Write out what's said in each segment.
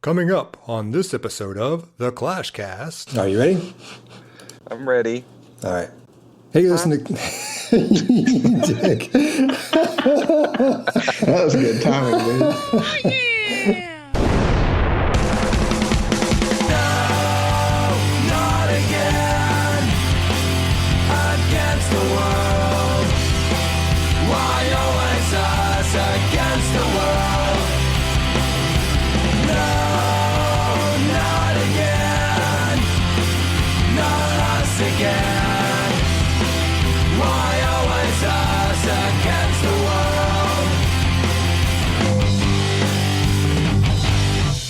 Coming up on this episode of The Clashcast. Are you ready? I'm ready. All right. Hey, listen to... You dick. That was good timing, dude. Oh, yeah!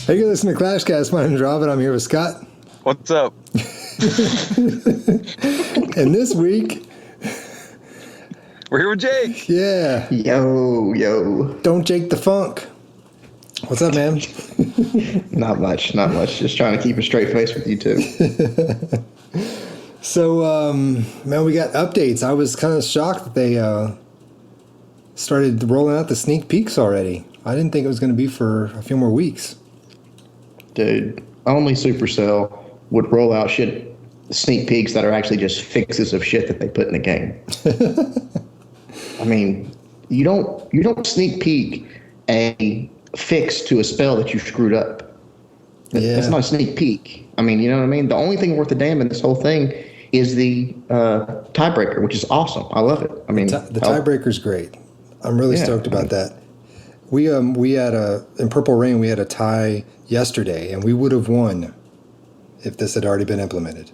Hey, you listen to Clashcast. My name is Robin. I'm here with Scott. What's up? And this week... We're here with Jake. Yeah. Yo. Don't Jake the Funk. What's up, man? Not much. Just trying to keep a straight face with you two. So, man, we got updates. I was kind of shocked that they started rolling out the sneak peeks already. I didn't think it was going to be for a few more weeks. Dude, only Supercell would roll out sneak peeks that are actually just fixes of shit that they put in the game. I mean, you don't sneak peek a fix to a spell that you screwed up. Yeah. That's not a sneak peek. I mean, you know what I mean? The only thing worth a damn in this whole thing is the tiebreaker, which is awesome. I love it. I mean, the tiebreaker's great. I'm really stoked about that. We had in Purple Rain we had a tie yesterday, and we would have won if this had already been implemented.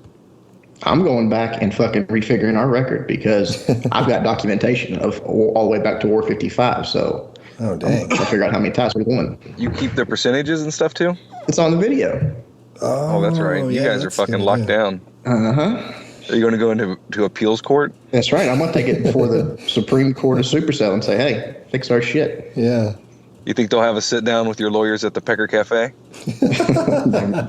I'm going back and fucking refiguring our record because I've got documentation of all the way back to War 55. So, oh dang, I'll figure out how many ties we won. You keep the percentages and stuff too? It's on the video. Oh, that's right. You guys are fucking locked down. Uh-huh. Are you going to go into appeals court? That's right. I'm going to take it before the Supreme Court of Supercell and say, hey, fix our shit. Yeah. You think they'll have a sit down with your lawyers at the Pecker Cafe? They might.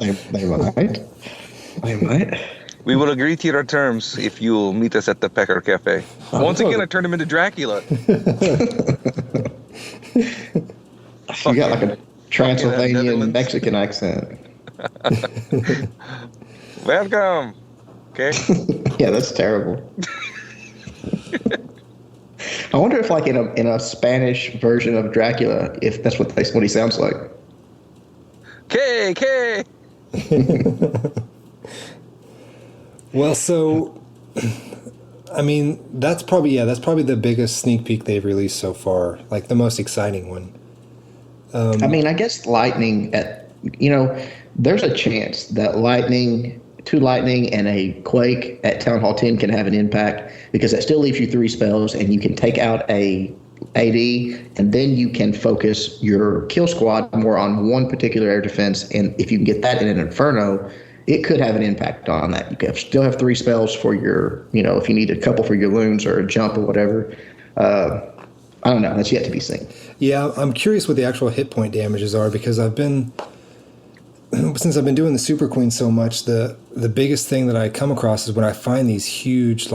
They might. We will agree to your terms if you'll meet us at the Pecker Cafe. Once again, I turned him into Dracula. You got like a Transylvanian Mexican accent. Welcome. Okay. Yeah, that's terrible. I wonder if, like, in a Spanish version of Dracula, if that's what he sounds like. K. Well, so, I mean, that's probably the biggest sneak peek they've released so far, like the most exciting one. I mean, I guess lightning there's a chance that two lightning and a quake at Town Hall 10 can have an impact because that still leaves you 3 spells and you can take out a AD and then you can focus your kill squad more on one particular air defense. And if you can get that in an Inferno, it could have an impact on that. You can still have 3 spells for your, if you need a couple for your loons or a jump or whatever. I don't know. That's yet to be seen. Yeah, I'm curious what the actual hit point damages are because since I've been doing the Super Queen so much, the biggest thing that I come across is when I find these huge,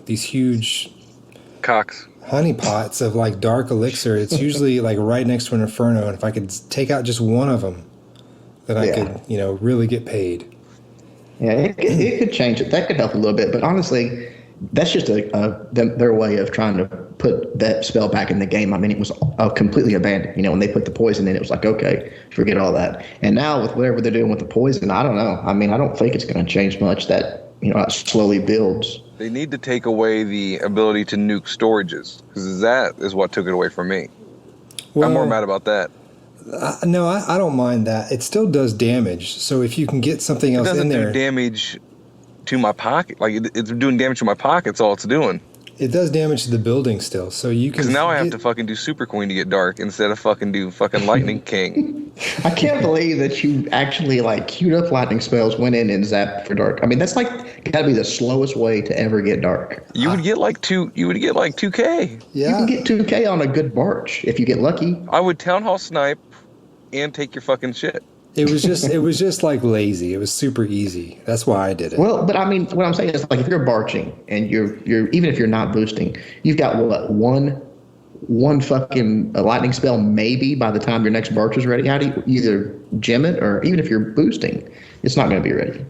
these huge cocks, honey pots of like dark elixir. It's usually like right next to an Inferno, and if I could take out just one of them, then I could, really get paid. Yeah, it could change it. That could help a little bit, but honestly, that's just their way of trying to put that spell back in the game. I mean, it was completely abandoned. When they put the poison in, it was like, okay, forget all that. And now with whatever they're doing with the poison, I don't know. I mean, I don't think it's going to change much. That it slowly builds. They need to take away the ability to nuke storages because that is what took it away from me. Well, I'm more mad about that. No, I don't mind that. It still does damage. So if you can get something else in there, it doesn't do damage to my pocket. Like it's doing damage to my pockets. All it's doing. It does damage to the building still. So you can. Because now I have to fucking do Super Queen to get dark instead of fucking do fucking Lightning King. I can't believe that you actually queued up lightning spells, went in and zapped for dark. I mean, that's gotta be the slowest way to ever get dark. You would get like 2K. Yeah. You can get 2K on a good march if you get lucky. I would Town Hall snipe and take your fucking shit. It was just like lazy. It was super easy. That's why I did it. Well, but I mean, what I'm saying is if you're barching and you're even if you're not boosting, you've got one one fucking lightning spell maybe by the time your next burst is ready. How do you either gem it or even if you're boosting, it's not going to be ready.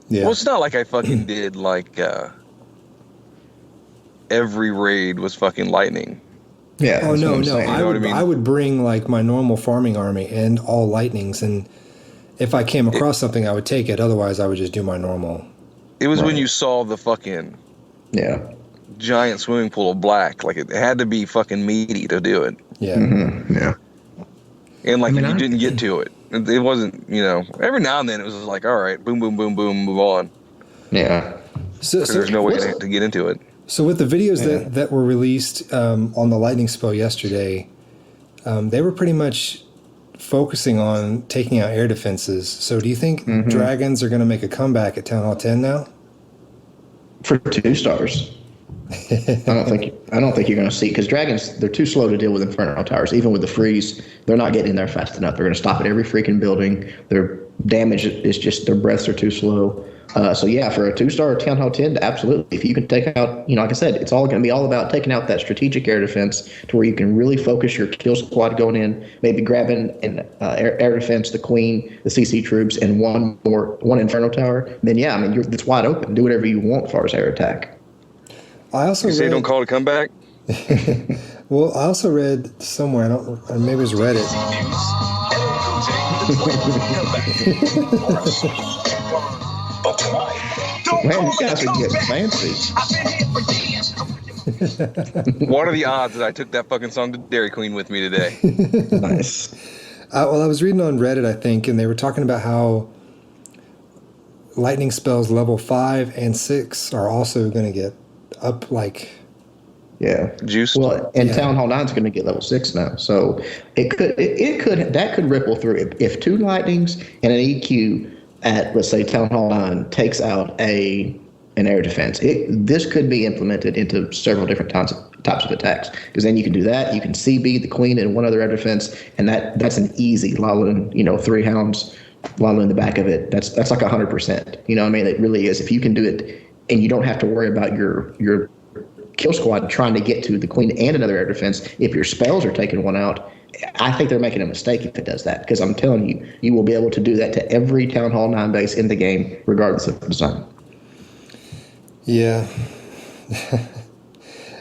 Yeah. Well, it's not like I fucking did like every raid was fucking lightning. Yeah. Oh no. You know what I mean? I would bring like my normal farming army and all lightnings, and if I came across something, I would take it. Otherwise, I would just do my normal. It was when you saw the fucking giant swimming pool of black. Like it had to be fucking meaty to do it. Yeah. Mm-hmm. Yeah. And like if you didn't get to it, it wasn't. Every now and then it was like, all right, boom, boom, boom, boom, move on. Yeah. So there's no way to get into it. So with the videos that were released on the lightning spell yesterday, they were pretty much focusing on taking out air defenses. So do you think dragons are going to make a comeback at Town Hall 10 now? For 2 stars. I don't think you're going to see, because dragons, they're too slow to deal with Inferno Towers. Even with the freeze, they're not getting in there fast enough. They're going to stop at every freaking building. Their damage is just, their breaths are too slow. So yeah, for a 2-star Town Hall 10, absolutely. If you can take out, like I said, it's all going to be all about taking out that strategic air defense to where you can really focus your kill squad going in, maybe grabbing an air defense, the Queen, the CC troops, and one Inferno Tower. Then yeah, I mean, it's wide open. Do whatever you want as far as air attack. I also say don't call it a comeback. Well, I also read somewhere, maybe it was Reddit. Man, you guys are getting fancy. What are the odds that I took that fucking song to Dairy Queen with me today? Nice. Well, I was reading on Reddit, I think, and they were talking about how lightning spells level 5 and 6 are also going to get up juiced. Well, and Town Hall 9 is going to get level 6 now, so it could ripple through. If 2 lightnings and an EQ at, let's say, Town Hall 9 takes out an air defense, this could be implemented into several different types of attacks, because then you can do that. You can CB the Queen and one other air defense, and that's an easy Lalalan, 3 hounds, Lalalan in the back of it. That's like 100%. You know what I mean? It really is. If you can do it, and you don't have to worry about your kill squad trying to get to the Queen and another air defense, if your spells are taking one out, I think they're making a mistake if it does that, because I'm telling you, you will be able to do that to every Town Hall 9 base in the game, regardless of design. Yeah.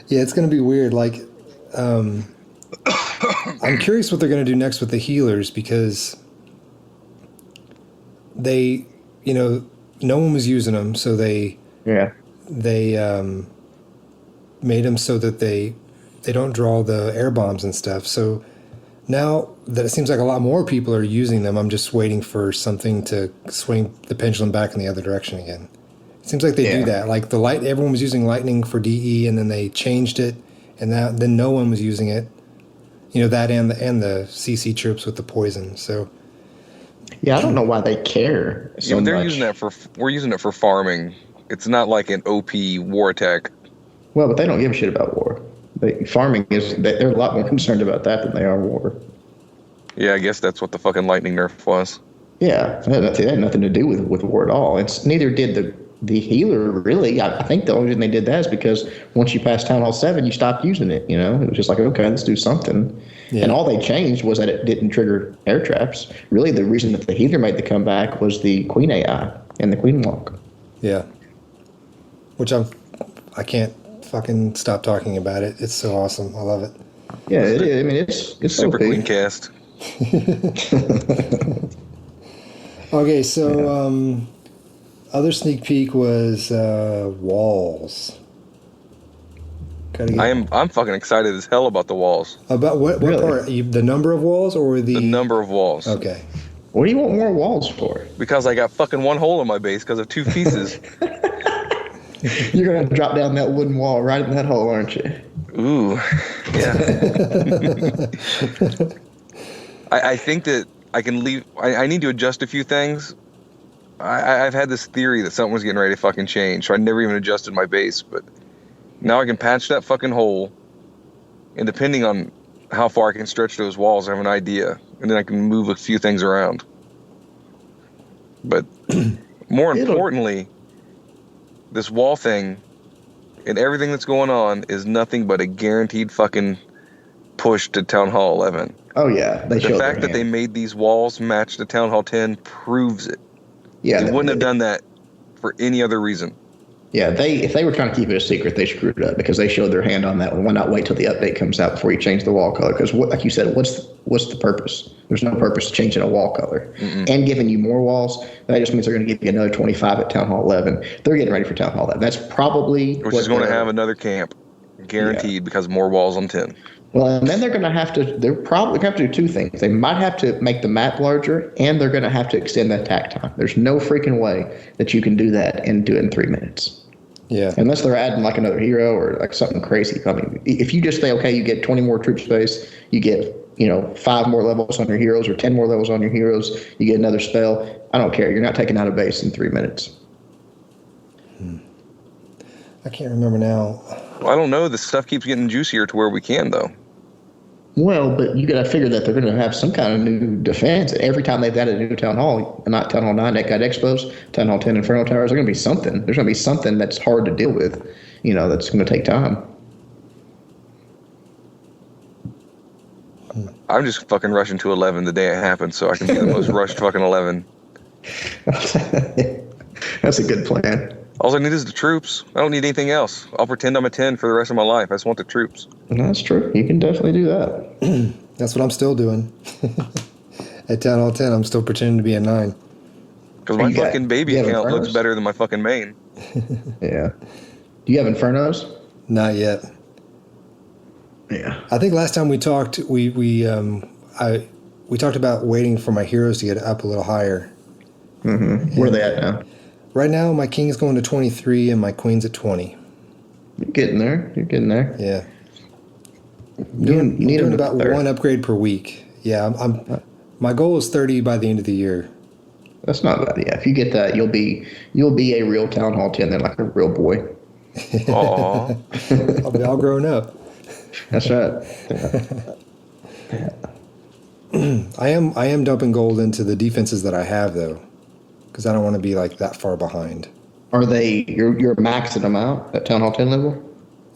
Yeah, it's going to be weird. I'm curious what they're going to do next with the healers, because they, no one was using them, so they made them so that they don't draw the air bombs and stuff. So now that it seems like a lot more people are using them, I'm just waiting for something to swing the pendulum back in the other direction again. It seems like they do that. Like everyone was using lightning for DE, and then they changed it, and then no one was using it. That and the CC troops with the poison. So yeah, I don't know why they care so much. We're using it for farming. It's not like an OP war attack. Well, but they don't give a shit about war. Farming they're a lot more concerned about that than they are war. Yeah, I guess that's what the fucking lightning nerf was. Yeah, it had nothing to do with war at all. It's neither did the healer, really. I think the only reason they did that is because once you passed Town Hall 7, you stopped using it. It was just like, okay, let's do something. Yeah. And all they changed was that it didn't trigger air traps. Really, the reason that the healer made the comeback was the Queen AI and the Queen Walk. Yeah. Which I can't fucking stop talking about it. It's so awesome. I love it. Yeah, it is. I mean, it's super okay. clean cast. Okay, so other sneak peek was walls. I'm fucking excited as hell about the walls. About what Really? part? The number of walls or the number of walls? Okay. What do you want more walls for? Because I got fucking one hole in my base because of 2 pieces. You're going to drop down that wooden wall right in that hole, aren't you? Ooh, yeah. I think that I can leave. I need to adjust a few things. I've had this theory that something was getting ready to fucking change, so I never even adjusted my base. But now I can patch that fucking hole, and depending on how far I can stretch those walls, I have an idea, and then I can move a few things around. But more importantly, this wall thing and everything that's going on is nothing but a guaranteed fucking push to Town Hall 11. Oh yeah, The fact that they made these walls match the Town Hall 10 proves it. Yeah, they wouldn't have done that for any other reason. Yeah, if they were trying to keep it a secret, they screwed it up because they showed their hand on that one. Why not wait till the update comes out before you change the wall color? Because, like you said, what's the purpose? There's no purpose to changing a wall color. And giving you more walls. That just means they're going to give you another 25 at Town Hall 11. They're getting ready for Town Hall 11. That's probably which is going to have another camp, guaranteed, because more walls on 10. Well, and then they're probably going to have to do two things. They might have to make the map larger, and they're going to have to extend the attack time. There's no freaking way that you can do that and do it in 3 minutes. Yeah. Unless they're adding like another hero or like something crazy. I mean, if you just say, okay, you get 20 more troop space, you get, 5 more levels on your heroes or 10 more levels on your heroes, you get another spell. I don't care. You're not taking out a base in 3 minutes. I can't remember now. Well, I don't know. The stuff keeps getting juicier to where we can, though. Well, but you got to figure that they're going to have some kind of new defense. Every time they've added a new Town Hall, not Town Hall 9 that got expos, Town Hall 10 Inferno Towers, there's going to be something. There's going to be something that's hard to deal with, that's going to take time. I'm just fucking rushing to 11 the day it happens so I can be the most rushed fucking 11. That's a good plan. All I need is the troops. I don't need anything else. I'll pretend I'm a 10 for the rest of my life. I just want the troops. That's true. You can definitely do that. That's what I'm still doing. At Town Hall 10, I'm still pretending to be a 9. Because my fucking baby account Infernos? looks better than my fucking main. Yeah. Do you have Infernos? Not yet. Yeah. I think last time we talked, we talked about waiting for my heroes to get up a little higher. Mm-hmm. Where are they at now? Right now, my king's going to 23 and my queen's at 20. You're getting there. Yeah. You need doing about 1 upgrade per week. Yeah, my goal is 30 by the end of the year. That's not bad. Yeah, if you get that, you'll be a real Town Hall 10 then, like a real boy. Aww. I'll be all grown up. That's right. I am dumping gold into the defenses that I have though, because I don't want to be like that far behind. Are they? You're maxing them out at Town Hall 10 level?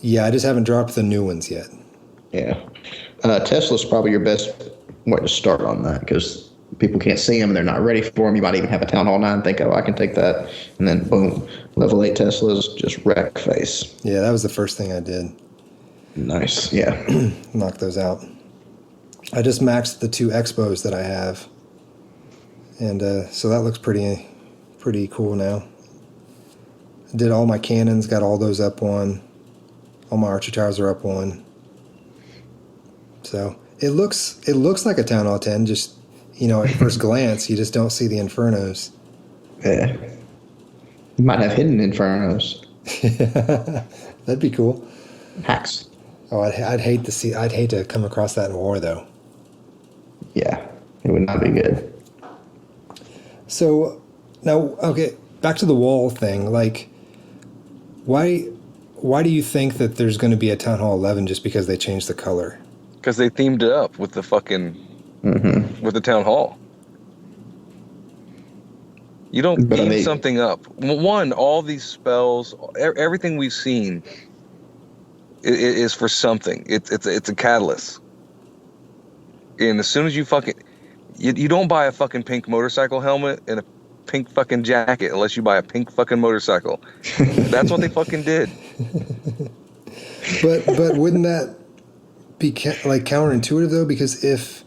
Yeah, I just haven't dropped the new ones yet. Yeah. Tesla's probably your best way to start on that because people can't see them and they're not ready for them. You might even have a Town Hall 9 think, oh, I can take that. And then, boom, level 8 Teslas, just wreck face. Yeah, that was the first thing I did. Nice. Yeah. Knock those out. I just maxed the 2 expos that I have. And so that looks pretty cool now. I did all my cannons, got all those up 1. All my archer towers are up 1. So it looks like a Town Hall 10, just, at first glance, you just don't see the Infernos. Yeah. You might have hidden Infernos. That'd be cool. Hacks. Oh, I'd hate to come across that in war, though. Yeah, it would not be good. So, now, okay, back to the wall thing. Like, why do you think that there's going to be a Town Hall 11 just because they changed the color? Because they themed it up with the fucking, with the Town Hall. You don't theme something up. One, all these spells, everything we've seen is for something. It's a catalyst. And as soon as you fucking... You don't buy a fucking pink motorcycle helmet and a pink fucking jacket unless you buy a pink fucking motorcycle. That's what they fucking did. But wouldn't that be counterintuitive though? Because if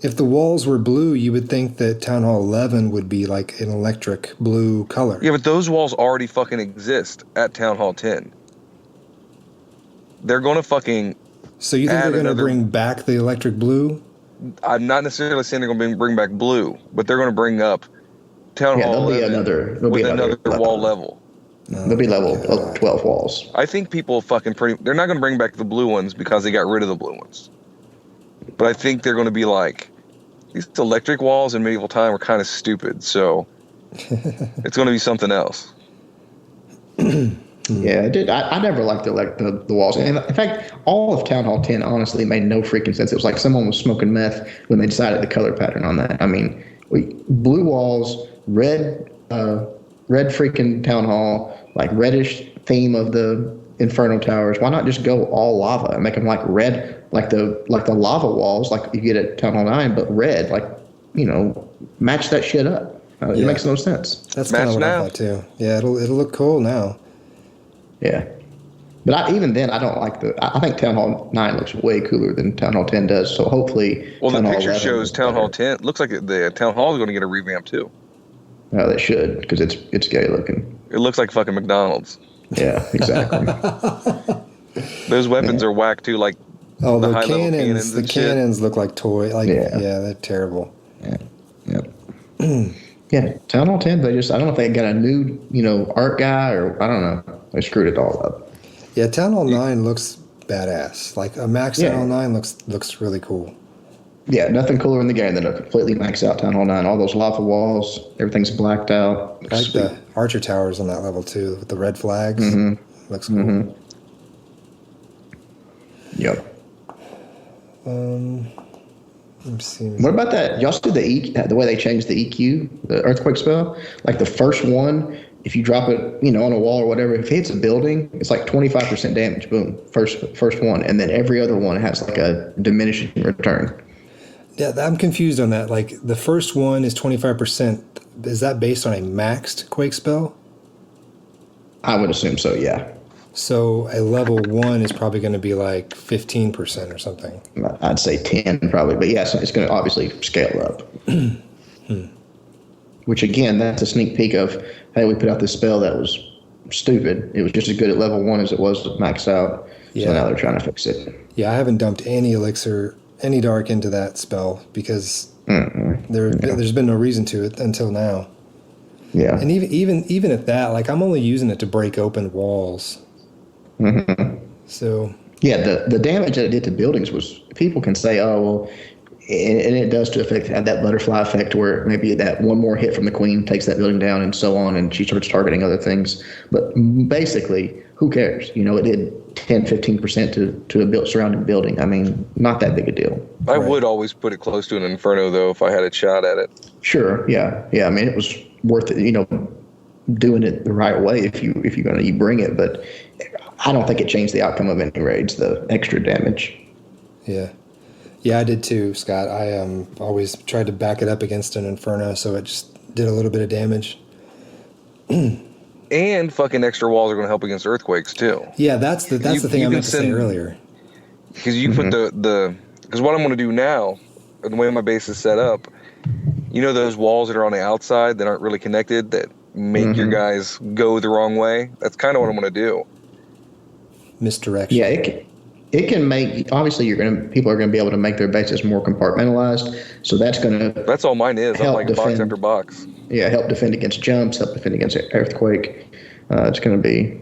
the walls were blue, you would think that Town Hall 11 would be like an electric blue color. Yeah, but those walls already fucking exist at Town Hall 10. They're going to fucking... So you think they're going to bring back the electric blue? I'm not necessarily saying they're going to bring back blue, but they're going to bring up Town Hall 11 with another wall level. There'll be level 12 walls. I think people fucking they're not going to bring back the blue ones because they got rid of the blue ones. But I think they're going to be like, these electric walls in medieval time were kind of stupid, so it's going to be something else. Yeah, I never liked the walls. And in fact, all of Town Hall 10 honestly made no freaking sense. It was like someone was smoking meth when they decided the color pattern on that. I mean, blue walls, red freaking Town Hall, like reddish theme of the Inferno towers, why not just go all lava and make them like red, like the lava walls, like you get at Town Hall 9, but red, like, match that shit up. It makes no sense. That's kind of what I thought too. Yeah, it'll look cool now. Yeah. But even then, I don't like I think Town Hall 9 looks way cooler than Town Hall 10 does. So hopefully, well, the picture shows Town Hall 10. Looks like the Town Hall is going to get a revamp too. Oh, they should, because it's gay looking. It looks like fucking McDonald's. Yeah, exactly. Those weapons are whack too, like the high cannons. level cannons. The cannons look like toy. Like they're terrible. Yeah. Yep. Yeah, Town Hall 10. I don't know if they got a new art guy or I don't know. They screwed it all up. Yeah, Town Hall 9 looks badass. Like a max Town Hall 9 looks really cool. Yeah, nothing cooler in the game than a completely maxed out Town Hall 9. All those lava walls, everything's blacked out. I like the Archer towers on that level too, with the red flags. Mm-hmm. Looks cool. Mm-hmm. Yep. Let me see. What about that? Y'all see the way they changed the EQ, the earthquake spell? Like the first one, if you drop it, on a wall or whatever, if it hits a building, it's like 25% damage. Boom, first one, and then every other one has like a diminishing return. Yeah, I'm confused on that. Like the first one is 25%. Is that based on a maxed quake spell? I would assume so. Yeah. So a level 1 is probably going to be like 15% or something. I'd say 10 probably, but yes, it's going to obviously scale up. Which again, that's a sneak peek of, hey, we put out this spell that was stupid. It was just as good at level 1 as it was maxed out. Yeah. So now they're trying to fix it. Yeah, I haven't dumped any elixir, any dark into that spell because there's been no reason to it until now. Yeah. And even at that, like I'm only using it to break open walls. Mm-hmm. So yeah, the damage that it did to buildings was, people can say, oh well, and it does to have that butterfly effect where maybe that one more hit from the queen takes that building down and so on, and she starts targeting other things. But basically, who cares? It did 10-15% to a surrounding building. I mean, not that big a deal. I would always put it close to an Inferno though if I had a shot at it. Sure. Yeah. I mean, it was worth it. Doing it the right way if you bring it, but I don't think it changed the outcome of any raids, the extra damage. Yeah, I did too, Scott. I always tried to back it up against an Inferno, so it just did a little bit of damage. And fucking extra walls are going to help against earthquakes too. Yeah, that's the thing I meant to say earlier. Because you put because what I'm going to do now, the way my base is set up, those walls that are on the outside that aren't really connected that make your guys go the wrong way. That's kind of what I'm going to do. Misdirection. Yeah, it can make, obviously people are going to be able to make their bases more compartmentalized. So that's all mine is. I'm like box after box. Yeah, help defend against jumps, help defend against earthquake. It'll be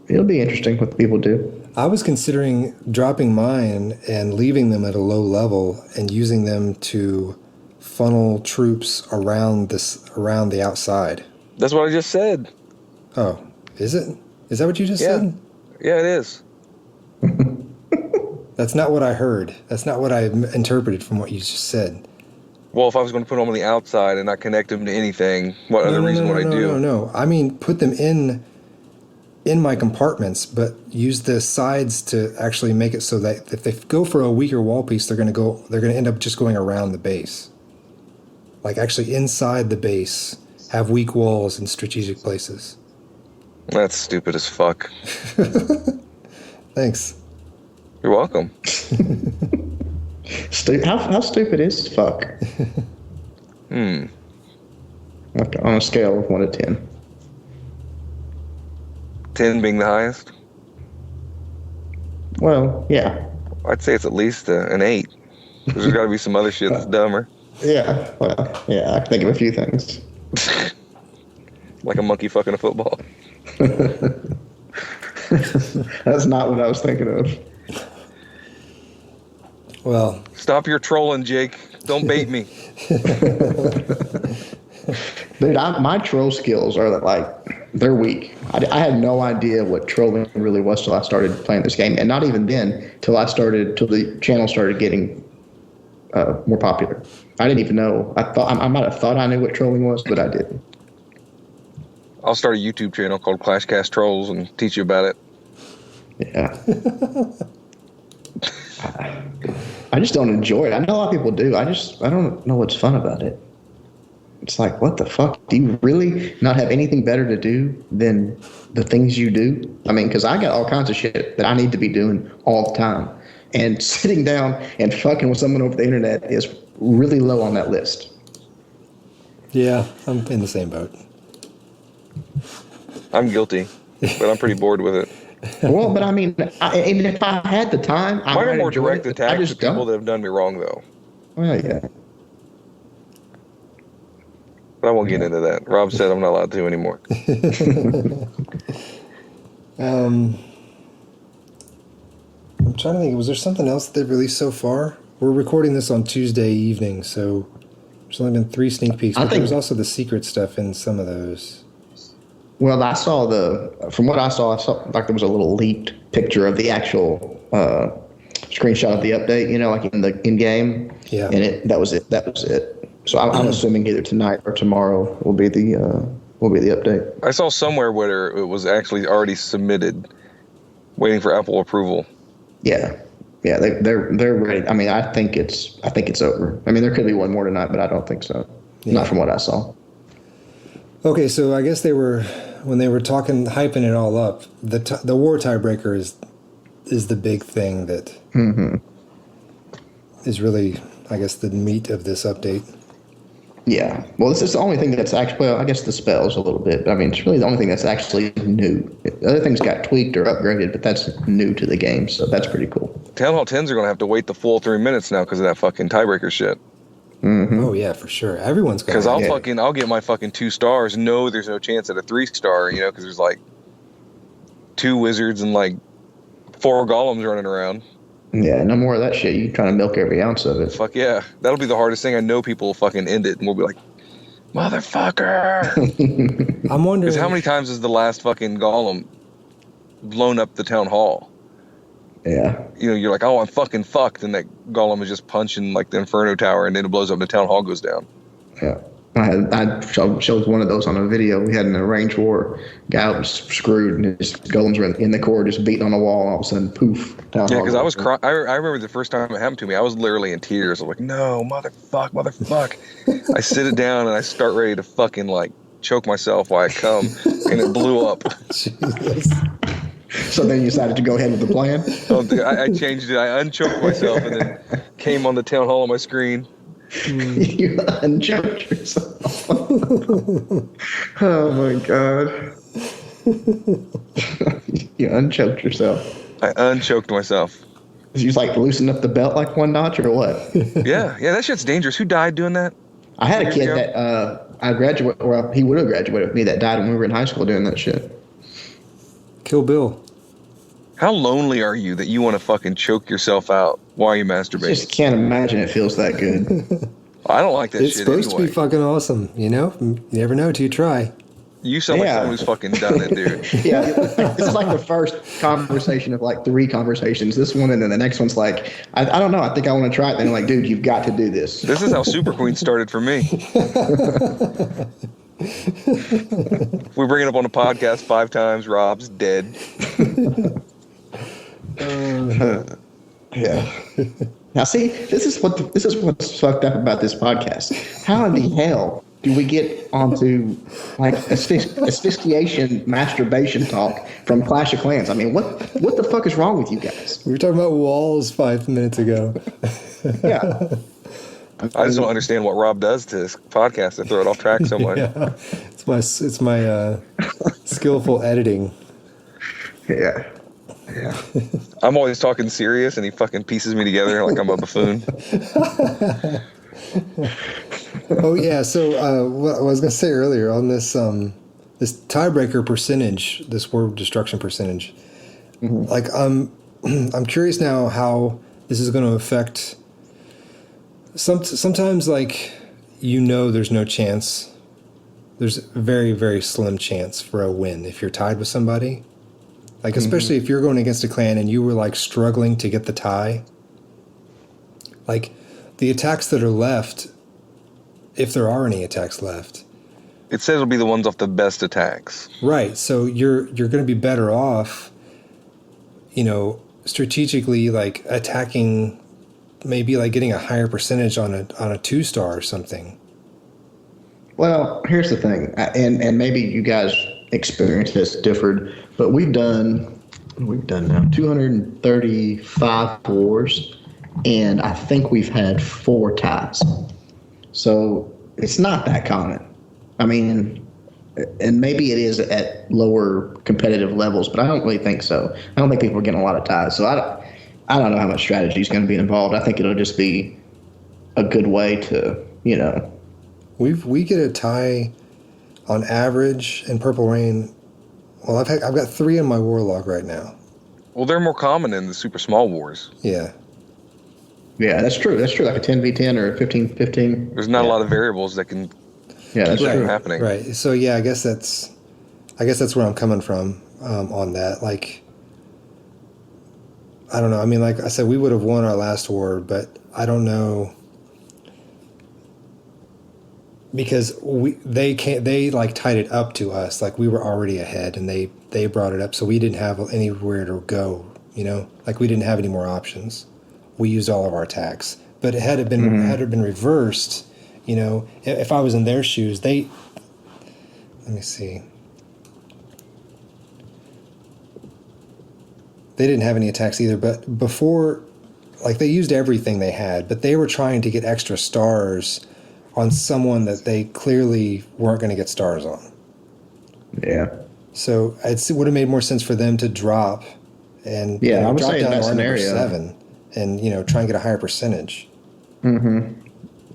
interesting what people do. I was considering dropping mine and leaving them at a low level and using them to funnel troops around the outside. That's what I just said. Oh, is it? Is that what you just said? Yeah, it is. That's not what I heard. That's not what I interpreted from what you just said. Well, if I was going to put them on the outside and not connect them to anything, what other reason would I do? No. I mean, put them in my compartments, but use the sides to actually make it so that if they go for a weaker wall piece, they're going to end up just going around the base. Like actually inside the base, have weak walls in strategic places. That's stupid as fuck. Thanks. You're welcome. How stupid is fuck? On a scale of 1 to 10. 10 being the highest? Well, yeah. I'd say it's at least an 8. There's got to be some other shit that's dumber. Yeah, well, yeah, I can think of a few things. Like a monkey fucking a football. That's not what I was thinking of. Well, stop your trolling, Jake. Don't bait me. Dude, my troll skills are they're weak. I had no idea what trolling really was till I started playing this game, and not even then till the channel started getting more popular. I didn't even know. I might have thought I knew what trolling was, but I didn't. I'll start a YouTube channel called ClashCast Trolls and teach you about it. Yeah. I just don't enjoy it. I know a lot of people do. I don't know what's fun about it. It's like, what the fuck? Do you really not have anything better to do than the things you do? I mean, because I got all kinds of shit that I need to be doing all the time. And sitting down and fucking with someone over the internet is really low on that list. Yeah, I'm in the same boat. I'm guilty, but I'm pretty bored with it. Well, but I mean, and if I had the time, I Mine are might more enjoy direct it. I attacks to just people don't. that have done me wrong, though. Well, yeah. But I won't get into that. Rob said I'm not allowed to anymore. I'm trying to think. Was there something else that they've released so far? We're recording this on Tuesday evening, so there's only been 3 sneak peeks. But there was also the secret stuff in some of those. Well, from what I saw like there was a little leaked picture of the actual screenshot of the update, like in game. Yeah. And that was it. So I'm assuming either tonight or tomorrow will be the update. I saw somewhere where it was actually already submitted, waiting for Apple approval. Yeah. Yeah, they're ready. I mean, I think it's over. I mean, there could be one more tonight, but I don't think so. Yeah. Not from what I saw. Okay, so I guess when they were hyping it all up, the war tiebreaker is the big thing that is really, I guess, the meat of this update. Yeah. Well, this is the only thing that's actually, well, I guess the spells a little bit, but I mean, it's really the only thing that's actually new. The other things got tweaked or upgraded, but that's new to the game, so that's pretty cool. Town Hall 10s are going to have to wait the full 3 minutes now because of that fucking tiebreaker shit. Mm-hmm. Oh, yeah, for sure. Everyone's got Because I'll get my fucking 2 stars. No, there's no chance at a 3-star, because there's like 2 wizards and like 4 golems running around. Yeah, no more of that shit. You trying to milk every ounce of it. Fuck yeah. That'll be the hardest thing. I know people will fucking end it and we'll be like, motherfucker. I'm wondering. Because how many times has the last fucking golem blown up the town hall? Yeah. You're like, oh, I'm fucking fucked. And that golem is just punching like the Inferno Tower and then it blows up and the town hall goes down. Yeah. I showed one of those on a video. We had an arranged war. Guy was screwed, and his golems were in the core, just beating on the wall. And all of a sudden, poof! Yeah, because I was crying. I remember the first time it happened to me. I was literally in tears. I'm like, no, motherfuck. I sit it down and I start ready to fucking like choke myself while I come, and it blew up. Jesus. So then you decided to go ahead with the plan. So I changed it. I unchoked myself and then came on the town hall on my screen. You unchoked yourself. Oh my god. You unchoked yourself. I unchoked myself. Did you like loosen up the belt like one notch or what? Yeah, that shit's dangerous. Who died doing that? I had a kid that I graduated, or he would have graduated with me, that died when we were in high school doing that shit. Kill Bill. How lonely are you that you want to fucking choke yourself out while you masturbate? I just can't imagine it feels that good. I don't like that It's shit supposed anyway. to be fucking awesome, You never know till you try. You sound like someone who's fucking done it, dude. Yeah, this is like the first conversation of like 3 conversations. This one, and then the next one's like, I don't know. I think I want to try it. Then like, dude, you've got to do this. This is how Super Queen started for me. We bring it up on the podcast 5 times. Rob's dead. Yeah. Now, see, this is what's fucked up about this podcast. How in the hell do we get onto like asphyxiation, masturbation talk from Clash of Clans? I mean, what the fuck is wrong with you guys? We were talking about walls 5 minutes ago. Yeah. I just don't understand what Rob does to this podcast to throw it off track so much. Yeah. It's my skillful editing. Yeah. Yeah. I'm always talking serious, and he fucking pieces me together like I'm a buffoon. Oh yeah. So what I was gonna say earlier on this this tiebreaker percentage, this word destruction percentage. Mm-hmm. Like I'm curious now how this is going to affect. Sometimes like there's no chance. There's a very, very slim chance for a win if you're tied with somebody. Like, especially if you're going against a clan and you were, like, struggling to get the tie. Like, the attacks that are left, if there are any attacks left. It says it'll be the ones off the best attacks. Right. So you're going to be better off, strategically like attacking, maybe like getting a higher percentage on a 2-star or something. Well, here's the thing, and maybe you guys' experience has differed, but we've done now 235 wars, and I think we've had 4 ties. So it's not that common. I mean, and maybe it is at lower competitive levels, but I don't really think so. I don't think people are getting a lot of ties. So I don't know how much strategy is going to be involved. I think it'll just be a good way to, We get a tie on average in Purple Rain. Well, I've got 3 in my war log right now. Well, they're more common in the super small wars. Yeah. Yeah, that's true. That's true. Like a 10v10 or a 15-15. There's not a lot of variables that can that's keep that true. from happening. Right. So yeah, I guess that's where I'm coming from on that. Like, I don't know. I mean, like I said, we would have won our last war, but I don't know, because they like tied it up to us. Like we were already ahead, and they brought it up, so we didn't have anywhere to go. Like we didn't have any more options. We used all of our attacks, but had it been reversed, if I was in their shoes, let me see. They didn't have any attacks either, but before, like they used everything they had, but they were trying to get extra stars on someone that they clearly weren't going to get stars on. Yeah. So it would have made more sense for them to drop and I would drop say down in that to our number scenario 7 and try and get a higher percentage. Mm-hmm.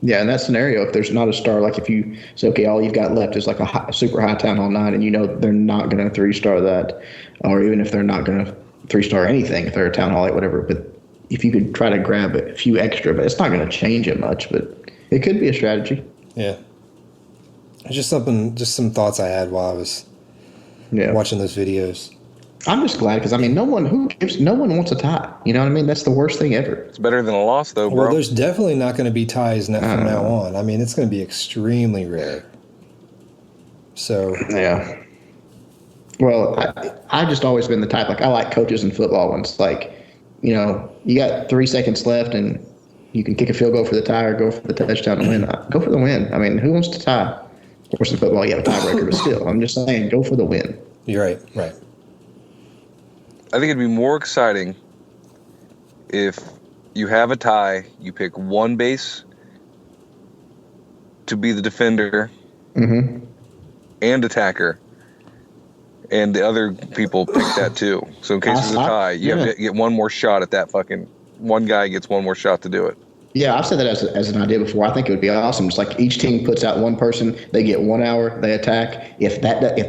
Yeah, in that scenario, if there's not a star, like if you say, okay, all you've got left is like a super high Town Hall 9, and they're not going to 3-star that, or even if they're not going to 3-star anything, if they're a Town Hall 8, whatever. But if you could try to grab a few extra, but it's not going to change it much, but it could be a strategy. Yeah. It's just some thoughts I had while I was watching those videos. I'm just glad, because I mean, no one wants a tie. You know what I mean? That's the worst thing ever. It's better than a loss, though, bro. Well, there's definitely not going to be ties from now on. I mean, it's going to be extremely rare. So yeah. Well, I've just always been the type, like I like coaches in football when it's like, you got 3 seconds left and you can kick a field goal for the tie or go for the touchdown to win. Go for the win. I mean, who wants to tie? Of course, in football, you have a tiebreaker, but still, I'm just saying, go for the win. You're right. I think it'd be more exciting if you have a tie, you pick one base to be the defender and attacker, and the other people pick that too. So in case there's a tie, you have to get one more shot at that one guy gets one more shot to do it. Yeah, I've said that as an idea before. I think it would be awesome. It's like each team puts out one person, they get 1 hour, they attack. If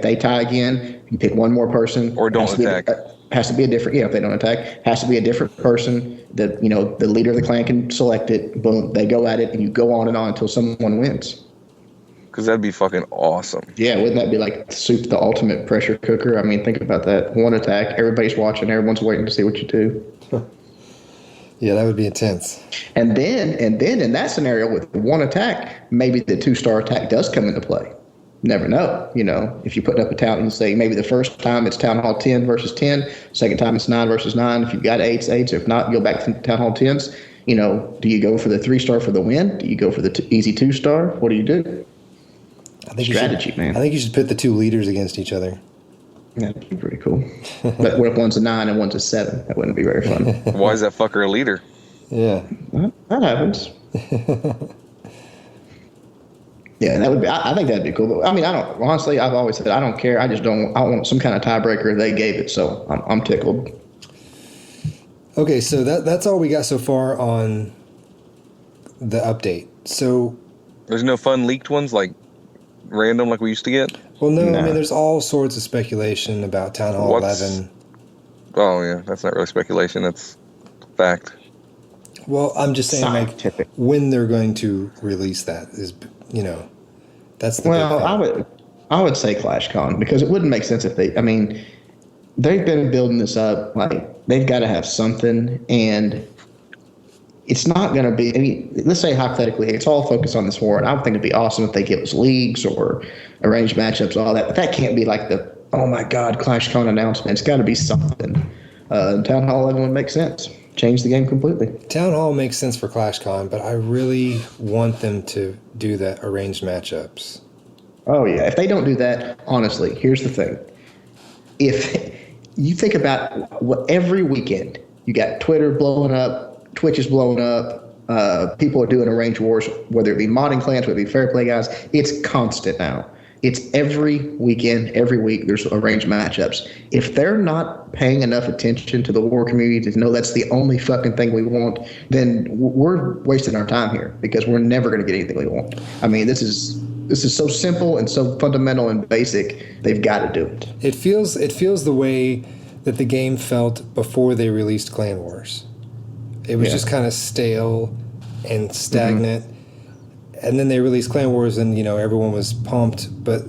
they tie again, you pick one more person. Or don't attack. Has to be a different, if they don't attack, has to be a different person that, the leader of the clan can select it. Boom, they go at it, and you go on and on until someone wins. Because that'd be fucking awesome. Yeah, wouldn't that be like the ultimate pressure cooker? I mean, think about that. One attack, everybody's watching, everyone's waiting to see what you do. Yeah, that would be intense. And then in that scenario with one attack, maybe the 2-star attack does come into play. Never know. If you put up a town and say maybe the first time it's Town Hall 10 versus 10, second time it's 9 versus 9. If you've got 8s. If not, go back to Town Hall 10s. Do you go for the 3-star for the win? Do you go for the easy 2-star? What do you do? I think strategy, man. I think you should put the 2 leaders against each other. That'd be pretty cool. But what if one's a 9 and one's a 7? That wouldn't be very fun. Why is that fucker a leader? Yeah. That happens. Yeah, that would be. I think that'd be cool. But I mean, honestly, I've always said I don't care. I want some kind of tiebreaker. They gave it, so I'm tickled. Okay, so that's all we got so far on the update. So there's no fun leaked ones like random like we used to get. Well, no. I mean, there's all sorts of speculation about Town Hall 11. Oh yeah, that's not really speculation. That's fact. Well, I'm just saying, scientific. Like, when they're going to release that is, that's the big thing. I would say ClashCon, because it wouldn't make sense if they've been building this up. Like, they've got to have something, and it's not going to be. I mean, let's say hypothetically, it's all focused on this war, and I would think it'd be awesome if they give us leagues or arranged matchups, all that. But that can't be like the, oh my God, ClashCon announcement. It's got to be something. Town Hall 11 would make sense. Change the game completely. Town Hall makes sense for ClashCon, but I really want them to do that arranged matchups. Oh, yeah. If they don't do that, honestly, here's the thing. If you think about what every weekend, you got Twitter blowing up, Twitch is blowing up, people are doing arranged wars, whether it be modding clans, whether it be fair play guys, it's constant now. It's every weekend, every week, there's arranged matchups. If they're not paying enough attention to the war community to know that's the only fucking thing we want, then we're wasting our time here because we're never going to get anything we want. I mean, this is so simple and so fundamental and basic. They've got to do it. It feels the way that the game felt before they released Clan Wars. It was just kind of stale and stagnant. Mm-hmm. And then they released Clan Wars, and everyone was pumped. But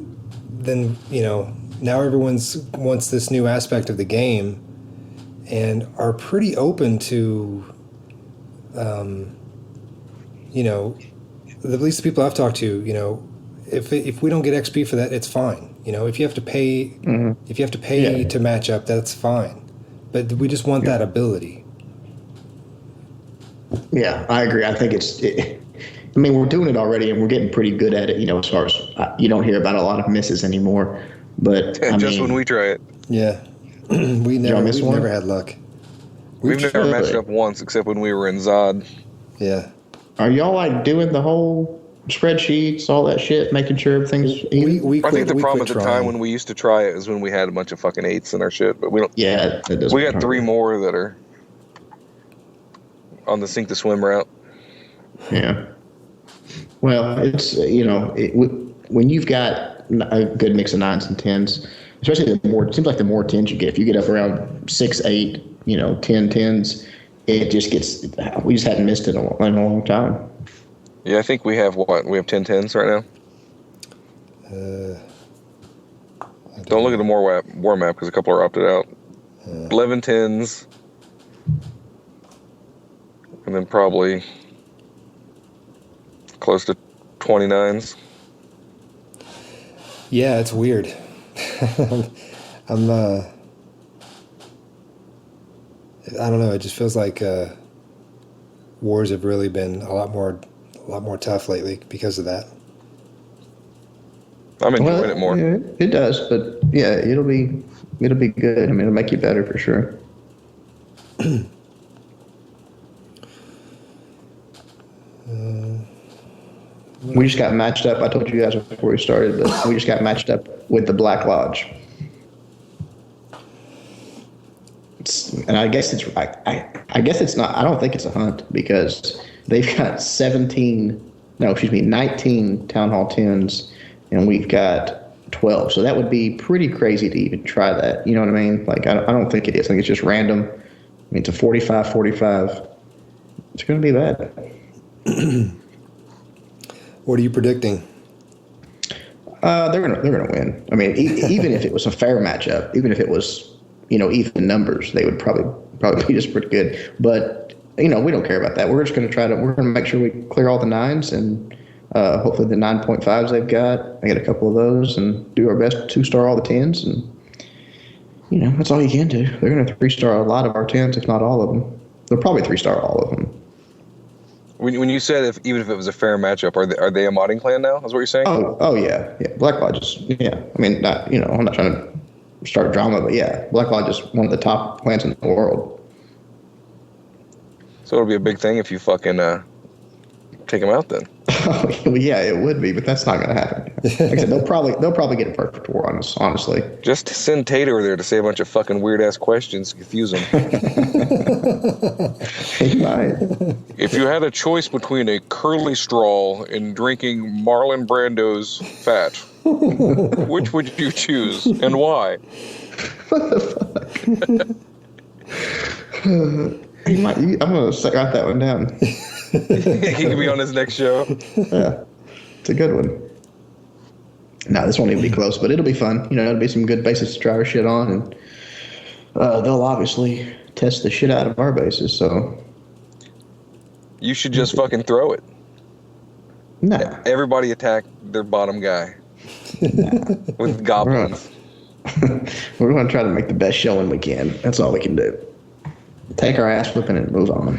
then now everyone wants this new aspect of the game, and are pretty open to, at least the people I've talked to, if we don't get XP for that, it's fine. If you have to pay, to match up, that's fine. But we just want that ability. Yeah, I agree. I think I mean, we're doing it already, and we're getting pretty good at it. As far as you don't hear about a lot of misses anymore. But when we try it, yeah, we've never had luck. We've never matched up once, except when we were in Zod. Yeah. Are y'all doing the whole spreadsheets, all that shit, making sure everything's even? I think the problem at the time when we used to try it is when we had a bunch of fucking 8s in our shit, but we don't. Yeah, it doesn't. We got 3 more that are on the sink to swim route. Yeah. Well, it's when you've got a good mix of 9s and 10s, especially it seems like the more 10s you get. If you get up around 6, 8, 10 10s, it just gets. We just hadn't missed it in a long time. Yeah, I think we have we have 10 10s right now. Don't look at the war map because a couple are opted out. 11 10s, and then probably close to 29s. Yeah, it's weird. I don't know. It just feels like wars have really been a lot more tough lately because of that. I'm enjoying it more. Yeah, it does, but yeah, it'll be good. I mean, it'll make you better for sure. We just got matched up. I told you guys before we started, but we just got matched up with the Black Lodge. And I guess I guess it's not. I don't think it's a hunt because they've got 19 Town Hall 10s, and we've got 12. So that would be pretty crazy to even try that. You know what I mean? Like, I don't think it is. I think it's just random. I mean, it's a 45-45. It's going to be bad. What are you predicting? They're gonna win. I mean, even if it was a fair matchup, even if it was even numbers, they would probably beat us pretty good. But we don't care about that. We're just gonna we're gonna make sure we clear all the 9s and hopefully the 9.5s they've got. I get a couple of those and do our best to 2-star all the 10s, and that's all you can do. They're gonna 3-star a lot of our 10s, if not all of them. They'll probably 3-star all of them. When you said even if it was a fair matchup, are they a modding clan now? Is what you're saying? Oh yeah. Black Lodge is I mean, not I'm not trying to start drama, but yeah, Black Lodge is one of the top clans in the world. So it'll be a big thing if you fucking take them out then. Oh yeah, it would be, but that's not going to happen. Like I said, they'll probably get a perfect war on us. Honestly, just send Tate over there to say a bunch of fucking weird ass questions, to confuse them. He might. If you had a choice between a curly straw and drinking Marlon Brando's fat, which would you choose and why? What the fuck? I'm going to write that one down. He could be on his next show. Yeah, it's a good one. No, this won't even be close, but it'll be fun. It'll be some good bases to try our shit on, and they'll obviously test the shit out of our bases. So you should just fucking throw it. Nah. Everybody attack their bottom guy with goblins. We're going to try to make the best showing we can. That's all we can do. Take our ass whipping and move on.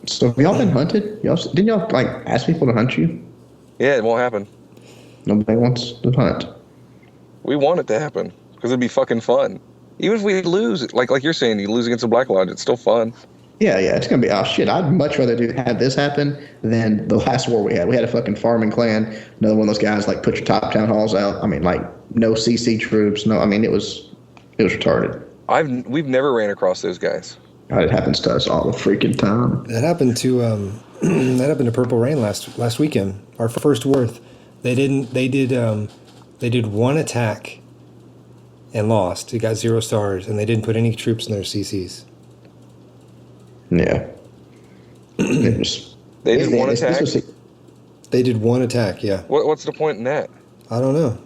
So have y'all been hunted? Didn't y'all like ask people to hunt you? Yeah, it won't happen. Nobody wants to hunt. We want it to happen because it'd be fucking fun. Even if we lose, like you're saying, you lose against the Black Lodge, it's still fun. Yeah, it's gonna be shit. I'd much rather have this happen than the last war we had. We had a fucking farming clan. Another one of those guys like put your top town halls out. I mean, like no CC troops. No, I mean it was retarded. We've never ran across those guys. God, it happens to us all the freaking time. That happened to that happened to Purple Rain last weekend. Our first Worth. They did one attack and lost. It got 0 stars, and they didn't put any troops in their CCs. Yeah. It was. They did one attack. They did one attack. Yeah. What's the point in that? I don't know.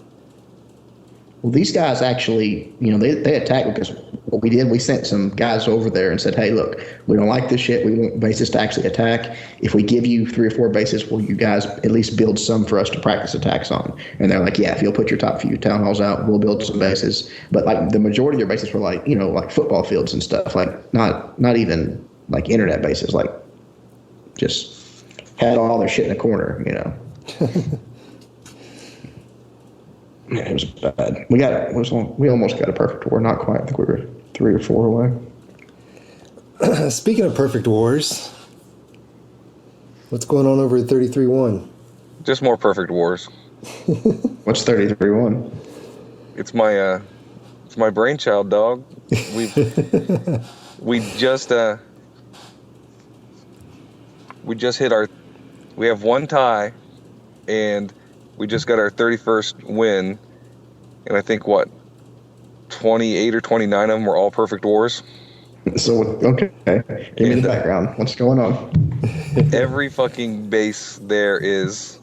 Well, these guys actually, they attacked because what we did, we sent some guys over there and said, hey, look, we don't like this shit. We want bases to actually attack. If we give you 3 or 4 bases, will you guys at least build some for us to practice attacks on? And they're like, yeah, if you'll put your top few town halls out, we'll build some bases. But like the majority of their bases were like, like football fields and stuff, like not even like internet bases, like just had all their shit in a corner, Yeah, it was bad. We almost got a perfect war. Not quite. I think we were 3 or 4 away. Speaking of perfect wars, what's going on over at 33-1? Just more perfect wars. What's 33-1? It's my brainchild, dog. We just hit we have 1 tie, and we just got our 31st win, and I think 28 or 29 of them were all perfect wars. So okay, give me the background. What's going on? Every fucking base there is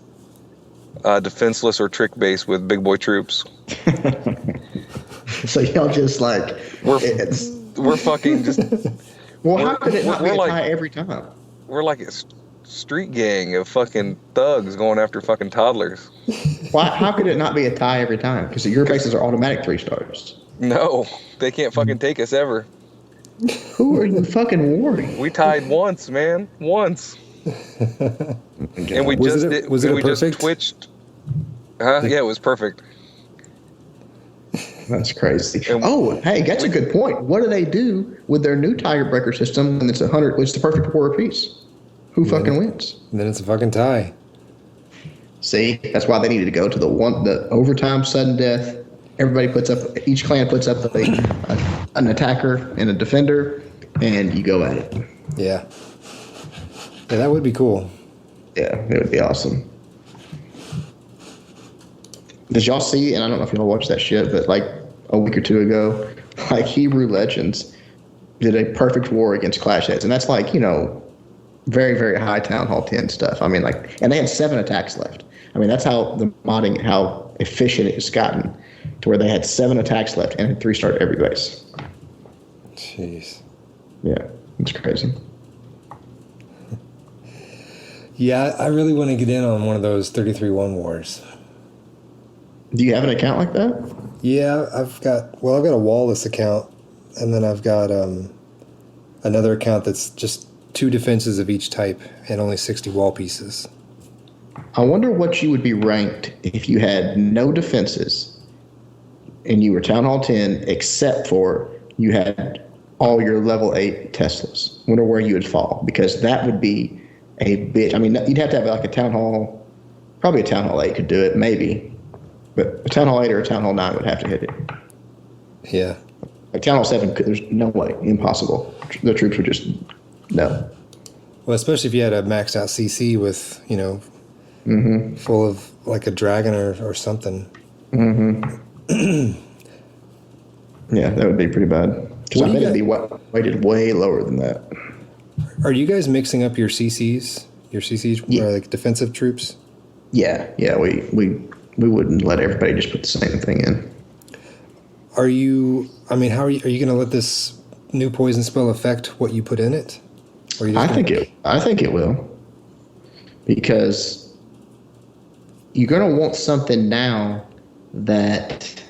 defenseless or trick base with big boy troops. So y'all just like we're fucking just. Well, how could it not be a tie every time? We're like a street gang of fucking thugs going after fucking toddlers. Why? How could it not be a tie every time? Because your bases are automatic 3 stars. No, they can't fucking take us ever. Who are you fucking warring? We tied once, man. Once. And we was it perfect? Just twitched. Huh? Yeah, it was perfect. That's crazy. Hey, that's a good point. What do they do with their new Tiger Breaker system when it's 100? It's the perfect war apiece. Who fucking wins? Then it's a fucking tie. See, that's why they needed to go to the overtime sudden death. Each clan puts up an attacker and a defender, and you go at it. Yeah. Yeah, that would be cool. Yeah, it would be awesome. Did y'all see, and I don't know if y'all watched that shit, but like a week or 2 ago, like Hebrew Legends did a perfect war against Clash Heads, and that's like, very, very high Town Hall 10 stuff. I mean, like, and they had 7 attacks left. I mean, that's how how efficient it's gotten to where they had 7 attacks left and had 3-starred every base. Jeez. Yeah, it's crazy. Yeah, I really want to get in on one of those 33-1 wars. Do you have an account like that? Yeah, I've got a Wallace account, and then I've got another account that's just 2 defenses of each type and only 60 wall pieces. I wonder what you would be ranked if you had no defenses and you were Town Hall 10 except for you had all your level 8 Teslas. I wonder where you would fall, because that would be a bitch. I mean, you'd have to have like a Town Hall, probably a Town Hall 8 could do it, maybe. But a Town Hall 8 or a Town Hall 9 would have to hit it. Yeah. Like Town Hall 7, there's no way. Impossible. The troops would just, no. Well, especially if you had a maxed out CC with, full of like a dragon or something. Mm-hmm. Yeah, that would be pretty bad. Because I bet it'd be weighted way lower than that. Are you guys mixing up your CCs? Your CCs are like defensive troops? Yeah, we wouldn't let everybody just put the same thing in. How are you going to let this new poison spell affect what you put in it? Or I think it will. Because you're going to want something now that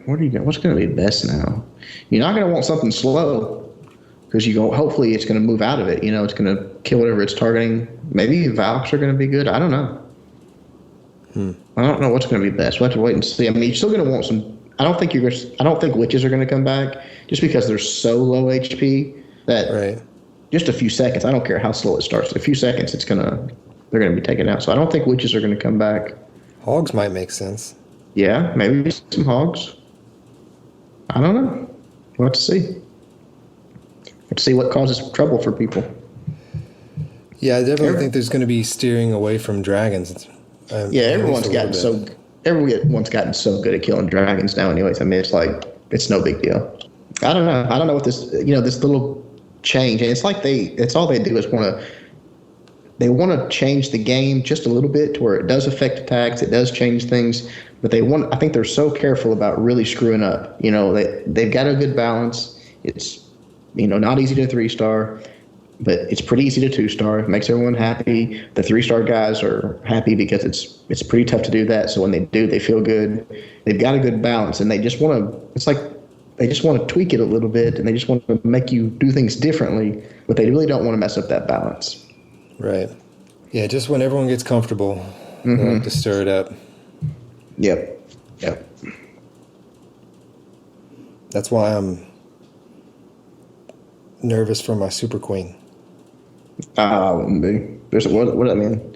What's going to be best now? You're not going to want something slow because hopefully it's going to move out of it. It's going to kill whatever it's targeting. Maybe Valks are going to be good. I don't know. I don't know what's going to be best. We'll have to wait and see. I mean, you're still going to want some. I don't think witches are going to come back just because they're so low HP that just a few seconds. I don't care how slow it starts. In a few seconds, they're going to be taken out. So I don't think witches are going to come back. Hogs might make sense. Yeah, maybe some hogs. I don't know. We'll have to see. Let's see what causes trouble for people. Yeah, I definitely think there's going to be steering away from dragons. Everyone's gotten so good at killing dragons now. Anyways, I mean, it's no big deal. I don't know. I don't know what this little change, and it's like it's all they do is want to change the game just a little bit to where it does affect attacks, it does change things, but I think they're so careful about really screwing up. They've got a good balance. It's not easy to 3-star. But it's pretty easy to 2-star. It makes everyone happy. The 3-star guys are happy because it's pretty tough to do that. So when they do, they feel good. They've got a good balance, and they just want to. It's like they just want to tweak it a little bit, and they just want to make you do things differently. But they really don't want to mess up that balance. Right. Yeah. Just when everyone gets comfortable, they like to stir it up. Yep. That's why I'm nervous for my Super Queen. Wouldn't be. What I mean,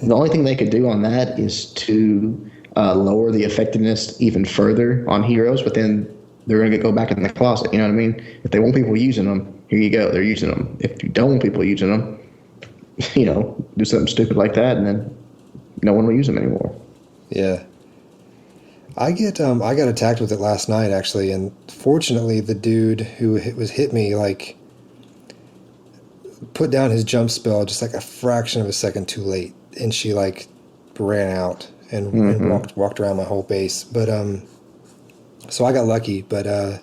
the only thing they could do on that is to lower the effectiveness even further on heroes, but then they're going to go back in the closet. You know what I mean? If they want people using them, here you go. They're using them. If you don't want people using them, do something stupid like that, and then no one will use them anymore. Yeah. I got attacked with it last night, actually, and fortunately the dude who hit me, put down his jump spell just like a fraction of a second too late, and she ran out and walked around my whole base. But so I got lucky, but I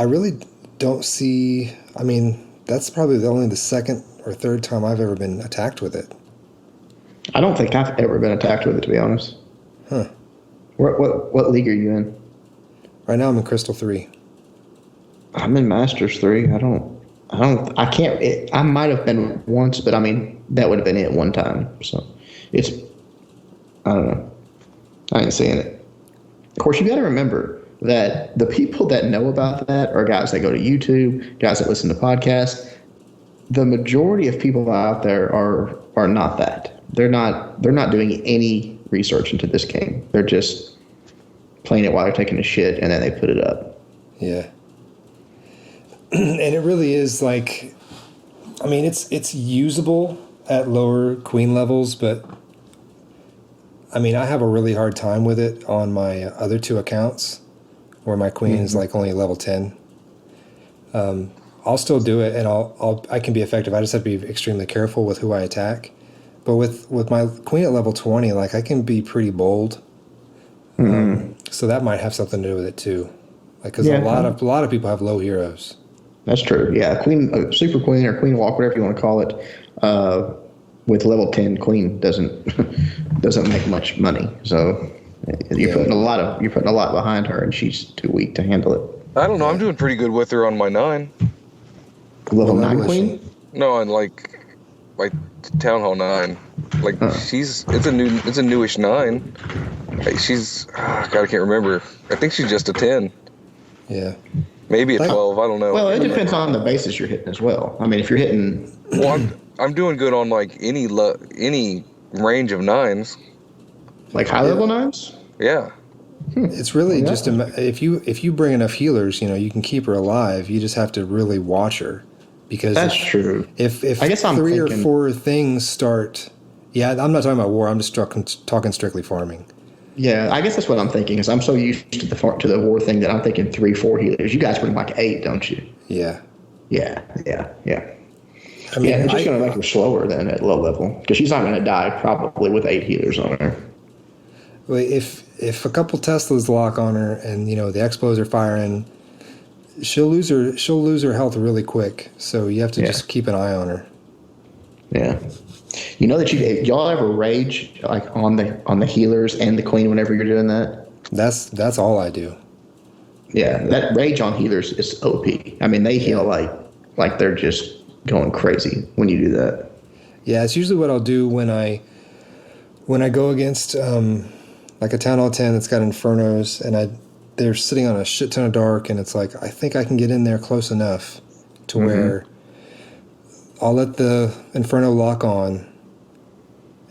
really don't see. I mean, that's probably only the second or third time I've ever been attacked with it. I don't think I've ever been attacked with it, to be honest. Huh. What league are you in? Right now I'm in Crystal 3. I'm in Masters 3. I might have been once, but I mean, that would have been it one time. So I don't know. I ain't seeing it. Of course, you got to remember that the people that know about that are guys that go to YouTube, guys that listen to podcasts. The majority of people out there are not that. They're not doing any research into this game. They're just playing it while they're taking a shit, and then they put it up. Yeah. And it really is it's usable at lower queen levels, but I mean, I have a really hard time with it on my other two accounts where my queen is only level 10. I'll still do it, and I can be effective. I just have to be extremely careful with who I attack. But with my queen at level 20, I can be pretty bold. So that might have something to do with it too. Because a lot of people have low heroes. That's true. Yeah, super queen or queen walk, whatever you want to call it. With level 10, queen doesn't make much money. So you're putting a lot behind her, and she's too weak to handle it. I don't know. I'm doing pretty good with her on my 9. Level 9 queen? No, on like Town Hall 9. It's a newish 9. She's God, I can't remember. I think she's just a 10. Yeah. Maybe a 12. I don't know. Well, it depends on the basis you're hitting as well. I mean, if you're hitting, I'm doing good on any range of 9s. Like high level 9s. Yeah. It's really just if you bring enough healers, you can keep her alive. You just have to really watch her, because that's true. If I guess three or four things start, I'm not talking about war. I'm just talking strictly farming. Yeah, I guess that's what I'm thinking. Is I'm so used to the war thing that I'm thinking 3-4 healers. You guys bring 8, don't you? Yeah. Yeah. I mean, it's just going to make her slower then at low level, because she's not going to die probably with 8 healers on her. Well, if a couple Teslas lock on her and the Expos are firing, she'll lose her health really quick. So you have to just keep an eye on her. Yeah. You know that y'all ever rage on the healers and the queen whenever you're doing that? That's all I do. Yeah, that rage on healers is OP. I mean, they heal like they're just going crazy when you do that. Yeah, it's usually what I'll do when I go against like a Town Hall 10 that's got Infernos, and they're sitting on a shit ton of dark, and it's like, I think I can get in there close enough to where I'll let the Inferno lock on,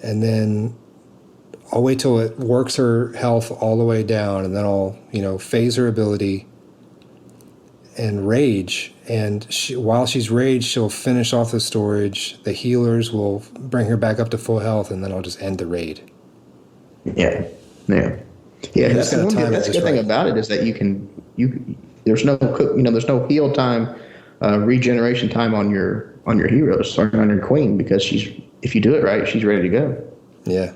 and then I'll wait till it works her health all the way down, and then I'll, phase her ability and rage. And while she's raged, she'll finish off the storage. The healers will bring her back up to full health, and then I'll just end the raid. Yeah. That's the good thing about it is that there's no heal time, regeneration time on your heroes or on your queen, because if you do it right, she's ready to go. Yeah.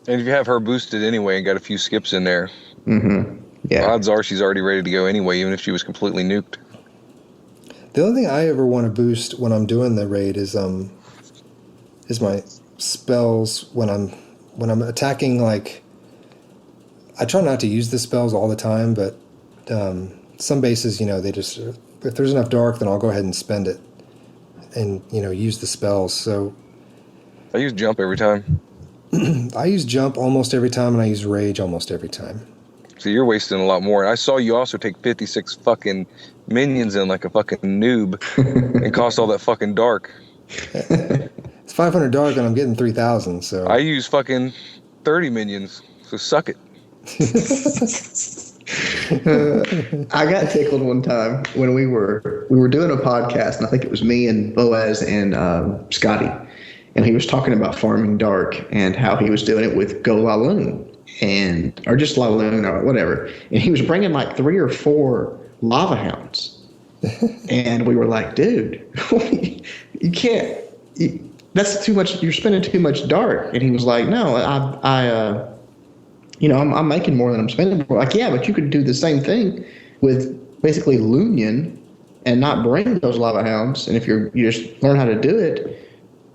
And if you have her boosted anyway and got a few skips in there, odds are she's already ready to go anyway, even if she was completely nuked. The only thing I ever want to boost when I'm doing the raid is my spells when I'm attacking. Like, I try not to use the spells all the time, but some bases, they just, if there's enough dark, then I'll go ahead and spend it and use the spells. So I use jump every time. I use jump almost every time, and I use rage almost every time. So you're wasting a lot more. I saw you also take 56 fucking minions in like a fucking noob and cost all that fucking dark. It's 500 dark, and I'm getting 3,000. So I use fucking 30 minions. So suck it. I got tickled one time when we were doing a podcast, and I think it was me and Boaz and Scotty. And he was talking about farming dark and how he was doing it with Go La Lune or just La Lune or whatever. And he was bringing like 3 or 4 lava hounds. And we were like, dude, you can't. That's too much. You're spending too much dark. And he was like, no, I'm making more than I'm spending. We're like, yeah, but you could do the same thing with basically Lunion and not bring those lava hounds. And if you just learn how to do it,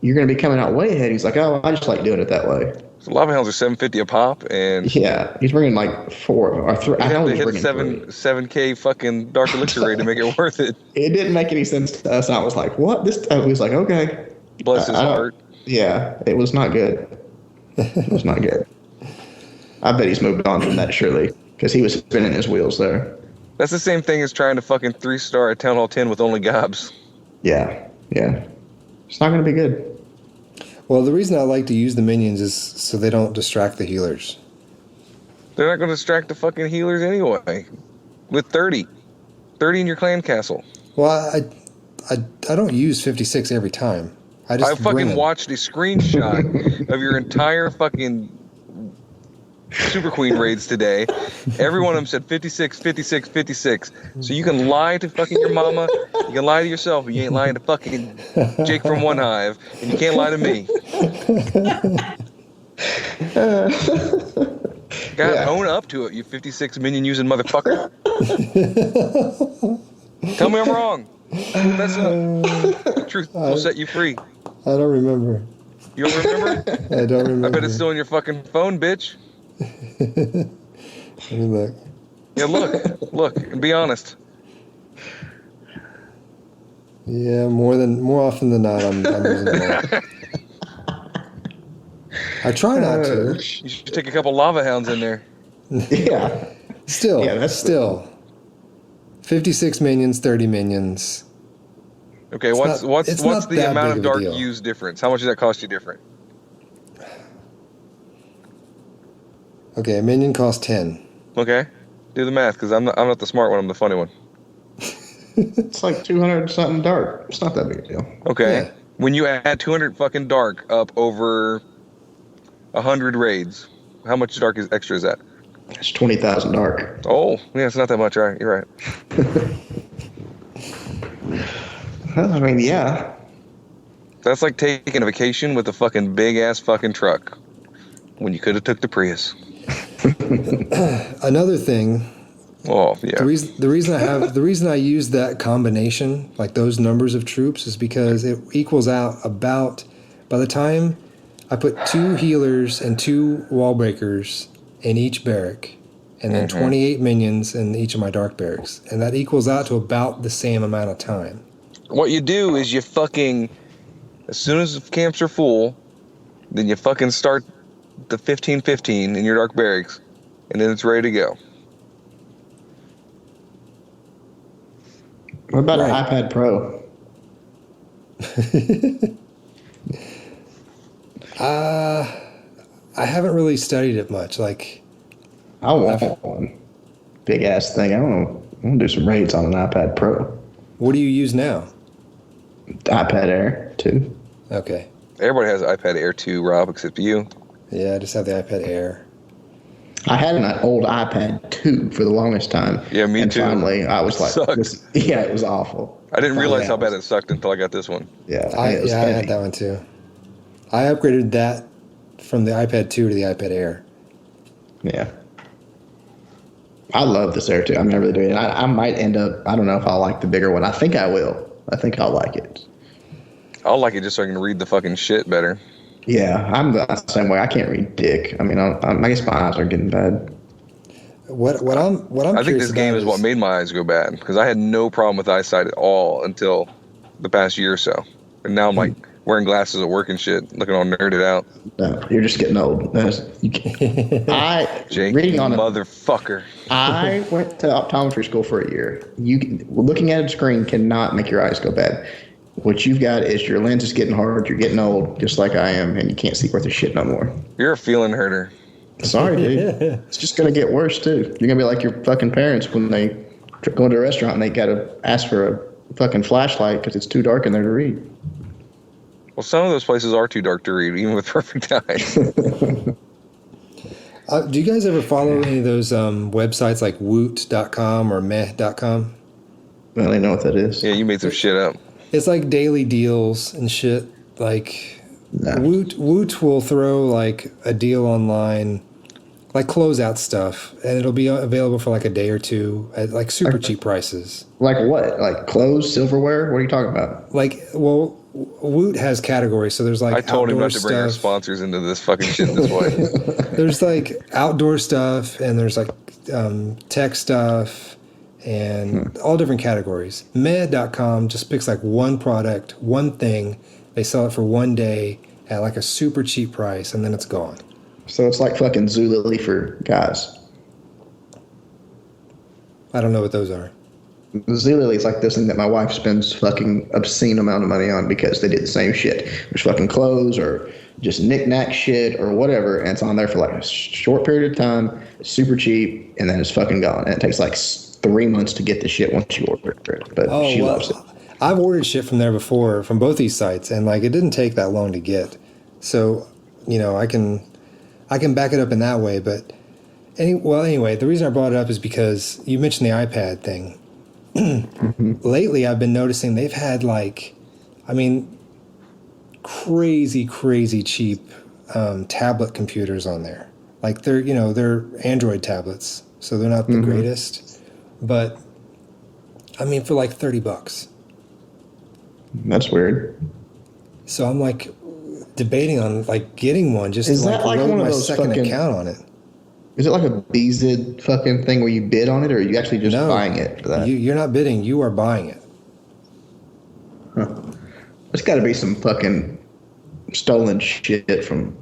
you're going to be coming out way ahead. He's like, oh, I just like doing it that way. So lava hounds are $750 a pop, and yeah, he's bringing like 4 or 3. I only hit 7K fucking dark elixir rate to make it worth it. It didn't make any sense to us. And I was like, what? He was like, okay. Bless his heart. Yeah, it was not good. It was not good. I bet he's moved on from that, surely, because he was spinning his wheels there. That's the same thing as trying to fucking 3-star at Town Hall 10 with only gobs. Yeah. It's not going to be good. Well, the reason I like to use the minions is so they don't distract the healers. They're not going to distract the fucking healers anyway. With 30 in your clan castle. Well, I don't use 56 every time. I fucking watched a screenshot of your entire fucking Super Queen raids today. Every one of them said 56, 56, 56. So you can lie to fucking your mama, you can lie to yourself, but you ain't lying to fucking Jake from OneHive, and you can't lie to me. God, own up to it, you 56 minion using motherfucker. Tell me I'm wrong. That's the truth will set you free. I don't remember. You don't remember? I don't remember. I bet it's still in your fucking phone, bitch. Let me look. Yeah, look, and be honest. Yeah, more often than not, I'm using them. I try not to. You should take a couple lava hounds in there. Yeah. Still. 56 minions, 30 minions. Okay, what's the amount of dark use difference? How much does that cost you different? Okay, a minion costs 10. Okay, do the math, because I'm not the smart one. I'm the funny one. It's like 200 something dark. It's not that big a deal. Okay, yeah. When you add 200 fucking dark up over 100 raids, how much dark extra is that? It's 20,000 dark. Oh, yeah, it's not that much. All right, you're right. Well, I mean, yeah. That's like taking a vacation with a fucking big ass fucking truck when you could have took the Prius. Another thing. Oh yeah. The reason I use that combination, like those numbers of troops, is because it equals out about, by the time I put 2 healers and 2 wall breakers in each barrack, and then 28 minions in each of my dark barracks. And that equals out to about the same amount of time. What you do is you fucking, as soon as camps are full, then you fucking start the 15-15 in your dark barracks, and then it's ready to go. What about an iPad Pro? I haven't really studied it much. Like, I want one. Big ass thing. I want to do some raids on an iPad Pro. What do you use now? iPad Air 2. Okay. Everybody has iPad Air 2, Rob, except you. Yeah, I just have the iPad Air. I had an old iPad 2 for the longest time. Yeah, me too. And finally, I was like, Sucked. it was awful. I didn't realize how bad it sucked until I got this one. Yeah, I it was had heavy. that one too. I upgraded that from the iPad 2 to the iPad Air. Yeah. I love this Air 2. I'm never doing it. I might end up, I don't know if I'll like the bigger one. I think I will. I think I'll like it. I'll like it just so I can read the fucking shit better. Yeah, I'm the same way. I can't read dick. I mean, I guess my eyes are getting bad. What I'm I think this game about is what made my eyes go bad, because I had no problem with eyesight at all until the past year or so. And now I'm like wearing glasses at work and shit, looking all nerded out. No, you're just getting old. Jake, reading on motherfucker. I went to optometry school for a year. Looking at a screen cannot make your eyes go bad. What you've got is your lens is getting hard. You're getting old, just like I am, and you can't see worth a shit no more. You're a feeling herder. Sorry, dude. It's just gonna get worse too. You're gonna be like your fucking parents when they go into a restaurant and they gotta ask for a fucking flashlight because it's too dark in there to read. Well, some of those places are too dark to read, even with perfect eyes. Do you guys ever follow any of those websites like woot.com or meh.com? I don't even know what that is. Yeah, you made some shit up. It's like daily deals and shit. Like Nah. Woot will throw like a deal online, like closeout stuff, and it'll be available for like a day or two at like super cheap prices. Like what? Like clothes, silverware? What are you talking about? Like, well, Woot has categories, so there's like I told him outdoor not to bring our stuff. sponsors into this fucking shit this way. There's like outdoor stuff, and there's like tech stuff, and all different categories. Meh.com just picks like one product, one thing. They sell it for one day at like a super cheap price, and then it's gone. So it's like fucking Zulily for guys. I don't know what those are. Zulily is like this thing that my wife spends fucking obscene amount of money on because they did the same shit. There's fucking clothes or just knick-knack shit or whatever, and it's on there for like a short period of time. It's super cheap, and then it's fucking gone. And it takes like 3 months to get the shit once you order it. But she loves it. I've ordered shit from there before, from both these sites, and like it didn't take that long to get. So, you know, I can back it up in that way. But anyway, the reason I brought it up is because you mentioned the iPad thing. Lately, I've been noticing they've had like, I mean, crazy cheap tablet computers on there. Like they're Android tablets, so they're not the greatest. But I mean, for like $30. That's weird. So I'm like debating on like getting one just Is to that like load one of my those second fucking- account on it. Is it like a BZ fucking thing where you bid on it, or are you actually just buying it for that? You're not bidding, you are buying it. There's got to be some fucking stolen shit from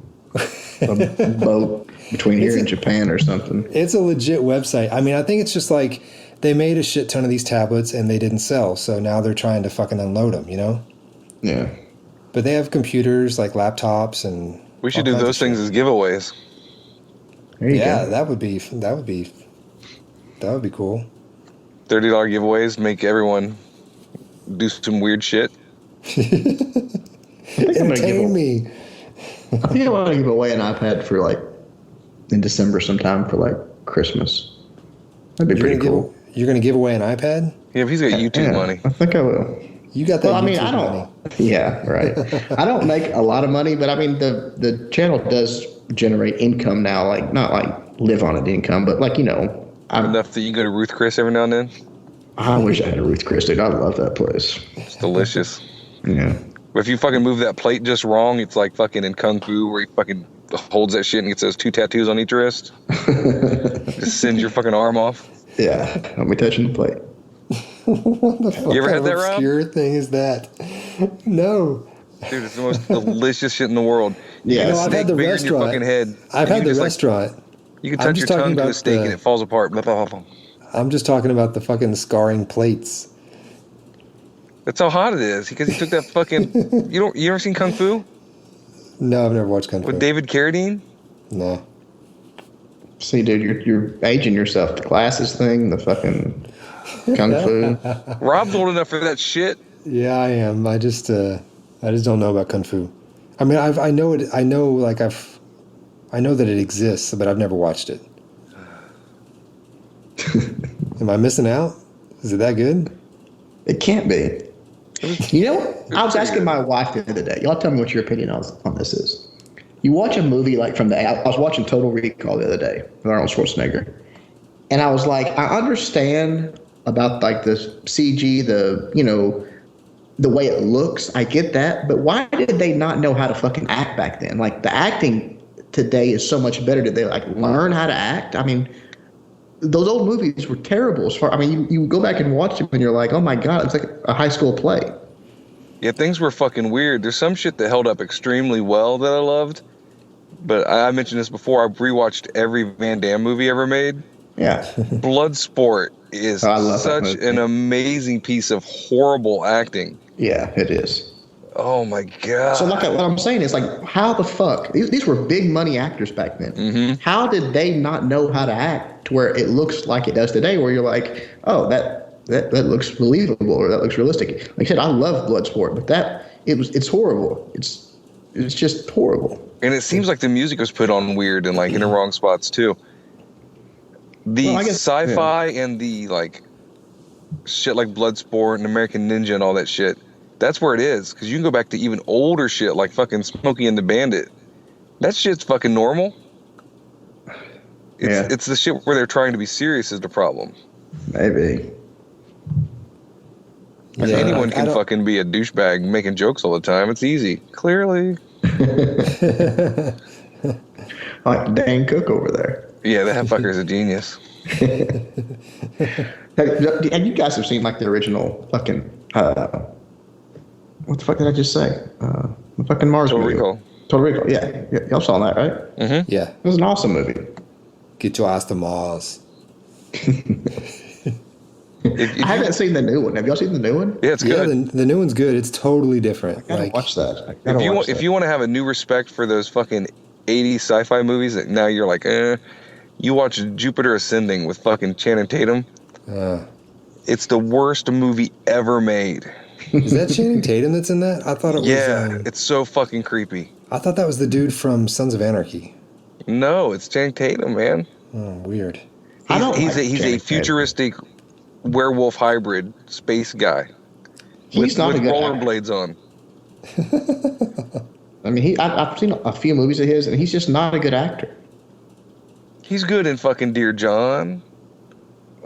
a boat between here and Japan or something. It's a legit website. I mean, I think it's just like they made a shit ton of these tablets and they didn't sell, so now they're trying to fucking unload them, you know? Yeah. But they have computers like laptops and We should all do kinds those of things shit. as giveaways. There you Yeah, go. that would be cool. $30 giveaways, make everyone do some weird shit. I think I'm gonna Entertain me. I think I want to give away an iPad for like in December sometime for like Christmas. That'd be pretty cool. You're gonna give away an iPad? Yeah, if he's got YouTube Yeah, money. I think I will. You got that Well, I mean, YouTube I don't. money. Yeah, right. I don't make a lot of money, but I mean, the channel does generate income now. Like not like live on it income, but like Enough that you can go to Ruth Chris every now and then. I wish I had a Ruth Chris, dude. I love that place. It's delicious. Yeah. But if you fucking move that plate just wrong, it's like fucking in Kung Fu where you fucking holds that shit and gets those 2 tattoos on each wrist. Just sends your fucking arm off. Yeah, I'll be touching the plate. What the fuck You ever had kind that, of Rob? obscure thing is that? No. Dude, it's the most delicious shit in the world. You Yeah, get a no, I've steak had the bigger than your restaurant. fucking head. I've and had you the just, restaurant. You can I'm touch just your talking tongue to a about steak the- and it falls apart. Blah, blah, blah, blah. I'm just talking about the fucking scarring plates. That's how hot it is. Because he took that fucking... You ever seen Kung Fu? No, I've never watched Kung Fu. With David Carradine? No. See, dude, you're aging yourself. The glasses thing, the fucking kung fu. Rob's old enough for that shit. Yeah, I am. I just don't know about Kung Fu. I mean, I know it. I know that it exists, but I've never watched it. Am I missing out? Is it that good? It can't be. You know, I was asking my wife the other day. Y'all tell me what your opinion on this is. You watch a movie like I was watching Total Recall the other day with Arnold Schwarzenegger, and I was like, I understand about like the CG, the way it looks. I get that, but why did they not know how to fucking act back then? Like the acting today is so much better. Did they like learn how to act? I mean, those old movies were terrible. You go back and watch them and you're like, oh my God, it's like a high school play. Yeah, things were fucking weird. There's some shit that held up extremely well that I loved. But I mentioned this before. I've rewatched every Van Damme movie ever made. Yeah. Bloodsport is such an amazing piece of horrible acting. Yeah, it is. Oh my God. So like what I'm saying is like, how the fuck, these were big money actors back then. Mm-hmm. How did they not know how to act to where it looks like it does today, where you're like, oh, that looks believable, or that looks realistic. Like I said, I love Bloodsport, but it's horrible. It's just horrible. And it seems like the music was put on weird and like in the wrong spots too. The sci-fi and the like shit like Bloodsport and American Ninja and all that shit, that's where it is. Because you can go back to even older shit like fucking Smokey and the Bandit. That shit's fucking normal. It's the shit where they're trying to be serious is the problem. Maybe. If anyone can fucking be a douchebag making jokes all the time, it's easy. Clearly. Like Dane Cook over there. Yeah, that fucker's a genius. And you guys have seen like the original fucking what the fuck did I just say? The fucking Mars movie. Total Recall. Yeah. Y'all saw that, right? Mm-hmm. Yeah. It was an awesome movie. Get your ass to Mars. I haven't seen the new one. Have y'all seen the new one? Yeah, it's good. Yeah, the new one's good. It's totally different. I gotta watch that. If you want to have a new respect for those fucking 80s sci-fi movies that now you're like, you watch Jupiter Ascending with fucking Channing Tatum. It's the worst movie ever made. Is that Channing Tatum that's in that? I thought it was. Yeah, it's so fucking creepy. I thought that was the dude from Sons of Anarchy. No, it's Channing Tatum, man. Oh, weird. He's a futuristic werewolf hybrid space guy. He's not with a good rollerblades on. I mean, I've seen a few movies of his, and he's just not a good actor. He's good in fucking Dear John.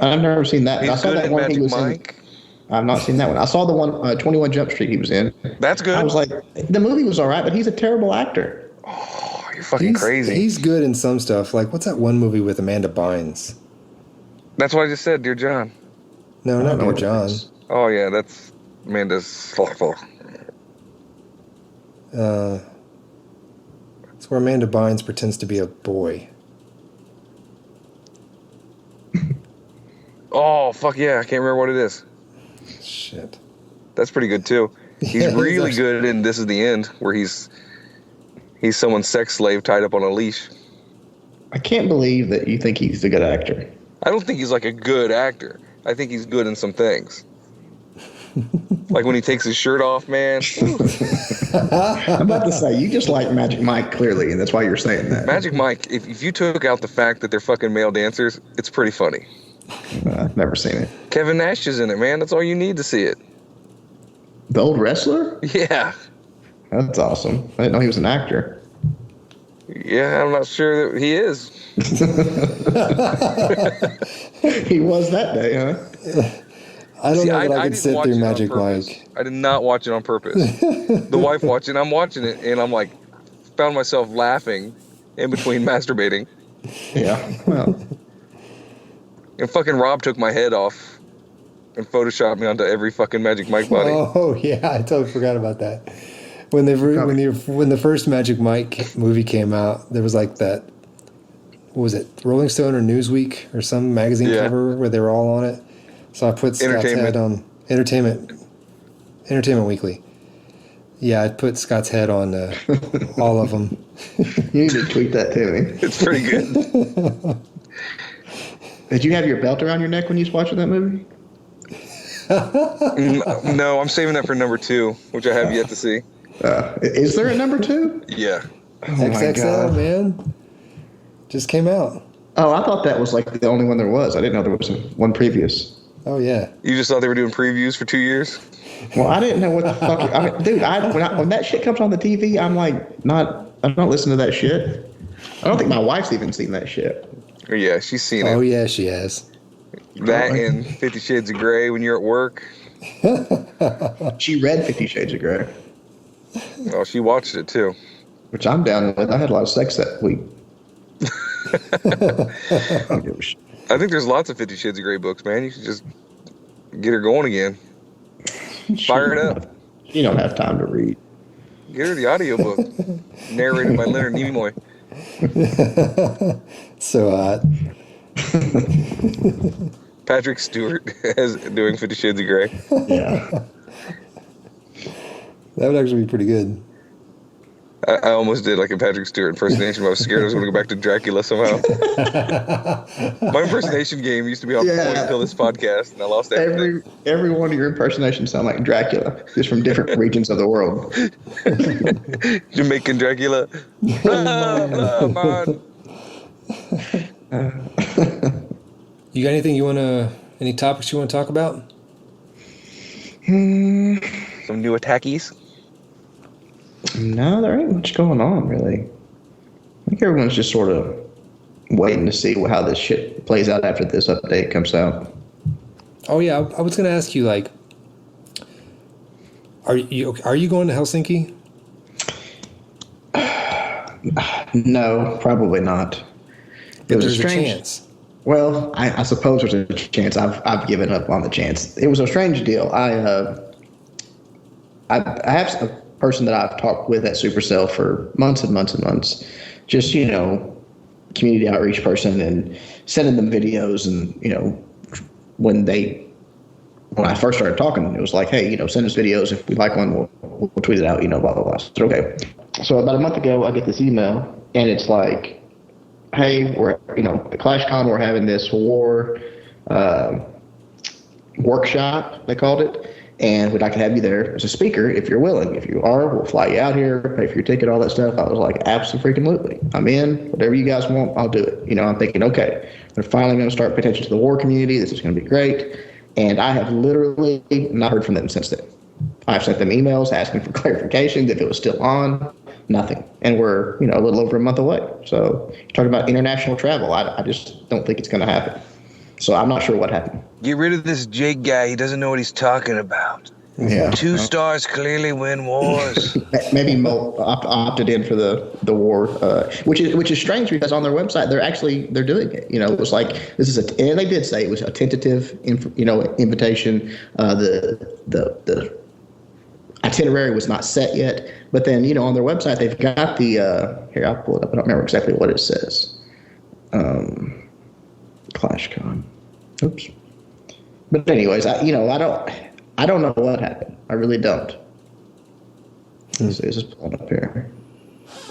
I've never seen that. He's I saw good that in one Magic he was Mike. in. I've not seen that one. I saw the one 21 Jump Street he was in. That's good. I was like, the movie was all right, but he's a terrible actor. Oh, you're fucking crazy. He's good in some stuff. Like, what's that one movie with Amanda Bynes? That's what I just said, Dear John. No, not Dear John. Oh, yeah, that's Amanda's. It's where Amanda Bynes pretends to be a boy. Oh, fuck yeah. I can't remember what it is. Shit. That's pretty good, too. He's really good in This Is the End, where he's someone's sex slave tied up on a leash. I can't believe that you think he's a good actor. I don't think he's like a good actor. I think he's good in some things. Like when he takes his shirt off, man. I'm about to say, you just like Magic Mike, clearly, and that's why you're saying that. Magic Mike, if you took out the fact that they're fucking male dancers, it's pretty funny. I've never seen it. Kevin Nash is in it, man. That's all you need to see it. The old wrestler? Yeah. That's awesome. I didn't know he was an actor. Yeah, I'm not sure that he is. He was that day, huh? I don't know that I could sit through Magic Mike. I did not watch it on purpose. The wife watched it, I'm watching it, and I'm like, found myself laughing in between masturbating. Yeah. Well, And fucking Rob took my head off and photoshopped me onto every fucking Magic Mike body. Oh yeah, I totally forgot about that. When the first Magic Mike movie came out, there was like that. What was it, Rolling Stone or Newsweek or some magazine cover where they were all on it? So I put Scott's head on Entertainment Weekly. Yeah, I put Scott's head on all of them. you need to tweet that to me. It's pretty good. Did you have your belt around your neck when you was watching that movie? No, I'm saving that for number 2, which I have yet to see. Is there a number 2? Yeah. Oh my XXL, God. man. Just came out. Oh, I thought that was like the only one there was. I didn't know there was one previous. Oh, yeah. You just thought they were doing previews for 2 years? Well, I didn't know what the fuck. I mean, dude, when that shit comes on the TV, I'm like, I don't listen to that shit. I don't think my wife's even seen that shit. Yeah, she's seen it. Oh, yeah, she has. That and 50 Shades of Grey when you're at work. She read 50 Shades of Grey. Oh, she watched it too. Which I'm down with. I had a lot of sex that week. I think there's lots of 50 Shades of Grey books, man. You should just get her going again. Fire it up. You don't have time to read. Get her the audiobook. Narrated by Leonard Nimoy. So hot. Patrick Stewart as doing 50 Shades of Grey. Yeah. That would actually be pretty good. I almost did like a Patrick Stewart impersonation, but I was scared I was going to go back to Dracula somehow. My impersonation game used to be on point until this podcast, and I lost everything. Every one of your impersonations sound like Dracula, just from different regions of the world. Jamaican Dracula. You got anything any topics you want to talk about? Some new attackies. No, there ain't much going on, really. I think everyone's just sort of waiting to see how this shit plays out after this update comes out. Oh yeah, I was going to ask you, like, are you going to Helsinki? No, probably not. It was There's a strange chance. Well, I suppose there's a chance. I've given up on the chance. It was a strange deal. I have a person that I've talked with at Supercell for months and months and months. Just, community outreach person and sending them videos. And, when I first started talking, it was like, hey, send us videos. If we like one, we'll tweet it out, blah, blah, blah. So, okay. So about a month ago, I get this email, and it's like, hey, we're, at ClashCon, we're having this war workshop, they called it, and we'd like to have you there as a speaker if you're willing. If you are, we'll fly you out here, pay for your ticket, all that stuff. I was like, absolutely. I'm in. Whatever you guys want, I'll do it. I'm thinking, okay, they're finally going to start paying attention to the war community. This is going to be great. And I have literally not heard from them since then. I've sent them emails asking for clarifications if it was still on. Nothing. And we're, a little over a month away. So you're talking about international travel. I just don't think it's going to happen. So I'm not sure what happened. Get rid of this Jake guy. He doesn't know what he's talking about. Yeah. 2 stars clearly win wars. Maybe Mo opted in for the war, which is strange because on their website they're doing it. It was like and they did say it was a tentative, invitation. The itinerary was not set yet, but then on their website they've got the here, I'll pull it up. I don't remember exactly what it says. ClashCon. Oops. But anyways, I don't know what happened. I really don't. This is pulling up here.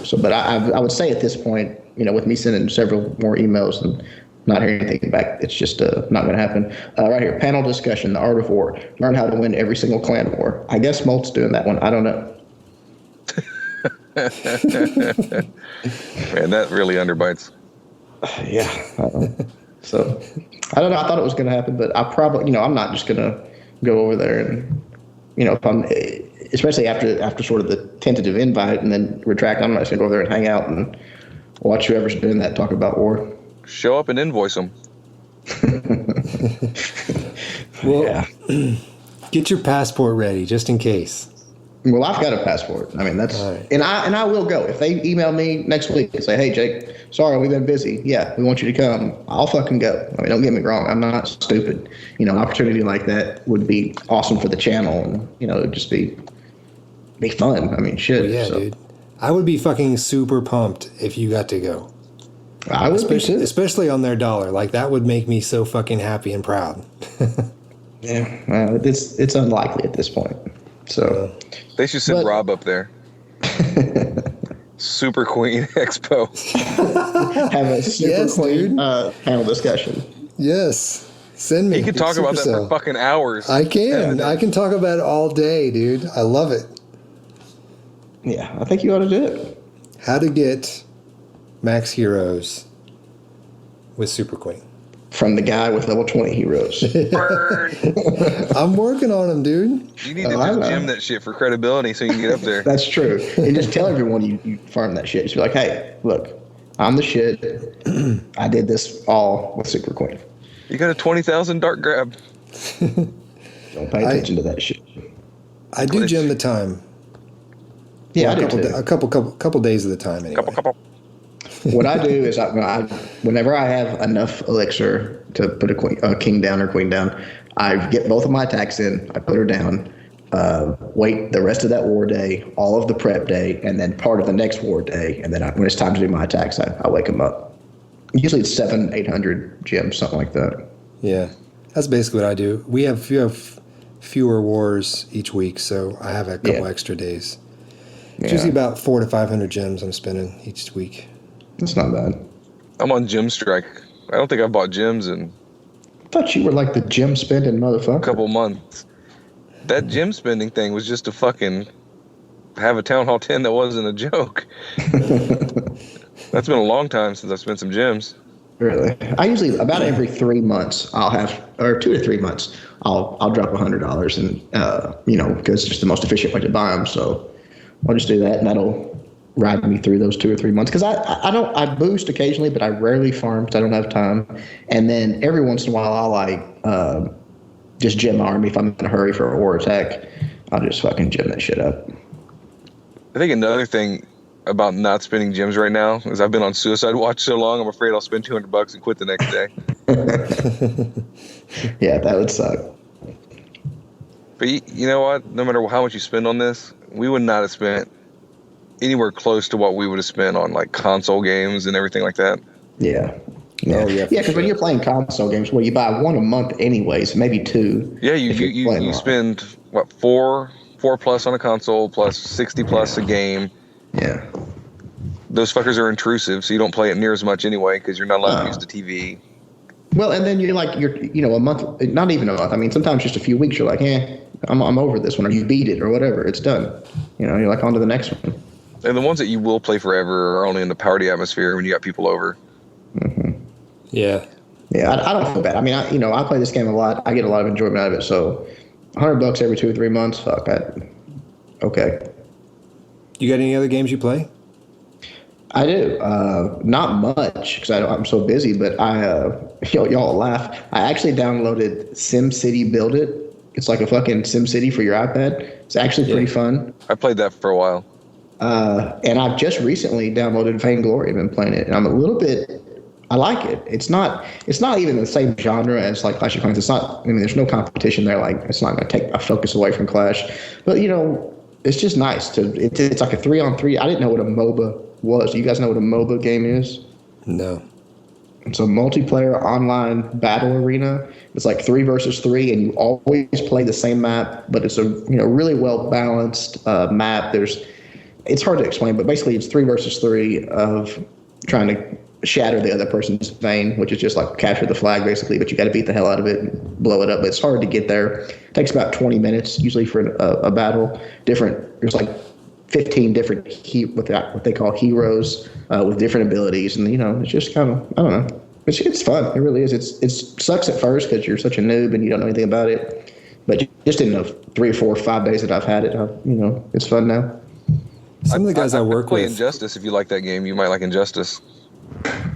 So, but I would say at this point, with me sending several more emails and not hearing anything back, it's just not going to happen. Right here, panel discussion, the art of war. Learn how to win every single clan war. I guess Molt's doing that one. I don't know. Man, that really underbites. Yeah. So, I don't know. I thought it was going to happen, but I probably, I'm not just going to go over there and, if I'm, especially after sort of the tentative invite and then retract, I'm not just going to go over there and hang out and watch whoever's doing that talk about war. Show up and invoice them. Well, get your passport ready just in case. Well, I've got a passport. I mean, that's Right. and I will go if they email me next week and say, "Hey, Jake, sorry we've been busy. Yeah, we want you to come." I'll fucking go. I mean, don't get me wrong. I'm not stupid. You know, an opportunity like that would be awesome for the channel, and you know, it'd just be fun. I mean, shit. Well, yeah, so. dude. I would be fucking super pumped if you got to go. I would be too. Especially on their dollar. Like, that would make me so fucking happy and proud. Yeah, well, it's unlikely at this point. So They should send Rob up there. Super Queen Expo. have a super Yes, clean dude. panel discussion. Yes. Send me. He could talk about that for fucking hours. I can. I can talk about it all day, dude. I love it. Yeah, I think you ought to do it. How to get max heroes with Super Queen. From the guy with level 20 heroes. Burn. I'm working on them, dude. You need to just gym that shit for credibility so you can get up there. That's true. And just tell everyone you farm that shit. Just be like, hey, look, I'm the shit. I did this all with Super Queen. You got a 20,000 dart grab. Don't pay attention to that shit. I do gym the time. Yeah, Well, I do too. a couple days at a time, anyway. Couple. What I do is whenever I have enough elixir to put a king down or queen down, I get both of my attacks in, I put her down, wait the rest of that war day, all of the prep day, and then part of the next war day, and then when it's time to do my attacks, I wake them up. Usually it's 700-800 gems, something like that. Yeah, that's basically what I do. We have fewer wars each week, so I have a couple extra days. It's usually about 400 to 500 gems I'm spending each week. That's not bad. I'm on Gym Strike. I don't think I've bought gyms in I thought you were like the gem spending motherfucker. a couple months. That gym spending thing was just to fucking have a Town Hall 10 that wasn't a joke. That's been a long time since I've spent some gyms. Really? I usually about every 3 months I'll have, or 2 to 3 months I'll drop $100, and you know, because it's just the most efficient way to buy them. So I'll just do that, and that'll ride me through those 2 or 3 months. Because I boost occasionally, but I rarely farm because I don't have time. And then every once in a while I'll just gem my army if I'm in a hurry for a war attack. I'll just fucking gem that shit up. I think another thing about not spending gyms right now is I've been on suicide watch so long, I'm afraid I'll spend $200 and quit the next day. Yeah, that would suck. But you know what? No matter how much you spend on this, we would not have spent anywhere close to what we would have spent on like console games and everything like that. Yeah. Yeah, Oh, yeah, for because when sure. you're playing console games, well, you buy one a month anyways, maybe 2. Yeah, if you're playing you a lot. spend what four plus on a console plus 60 plus a game. Yeah. Those fuckers are intrusive, so you don't play it near as much anyway because you're not allowed to use the TV. Well, and then you're a month, not even a month. I mean, sometimes just a few weeks. You're like, I'm over this one, or you beat it, or whatever. It's done. You know, you're like on to the next one. And the ones that you will play forever are only in the party atmosphere when you got people over. Yeah. Yeah, I don't feel bad. I mean, I play this game a lot. I get a lot of enjoyment out of it. So, $100 every 2 or 3 months. Fuck that. Okay. You got any other games you play? I do. Not much because I'm so busy. But y'all will laugh. I actually downloaded SimCity Build It. It's like a fucking SimCity for your iPad. It's actually pretty fun. I played that for a while. And I've just recently downloaded Vainglory. I've been playing it, and I'm a little bit. I like it. It's not even the same genre as like Clash of Clans. It's not. I mean, there's no competition there. Like, it's not going to take a focus away from Clash. But it's just nice to. It's like a 3-on-3. I didn't know what a MOBA was. Do you guys know what a MOBA game is? No. It's a multiplayer online battle arena. It's like 3 versus 3, and you always play the same map. But it's a really well balanced map. It's hard to explain, but basically it's 3 versus 3 of trying to shatter the other person's vein, which is just like capture the flag basically, but you got to beat the hell out of it and blow it up. But it's hard to get there. It takes about 20 minutes usually for a battle. There's like 15 different what they call heroes with different abilities, and it's just kind of, I don't know. It's fun. It really is. It sucks at first because you're such a noob and you don't know anything about it. But just in the 3 or 4 or 5 days that I've had it, it's fun now. Some of the guys I work play with. Injustice. If you like that game, you might like Injustice.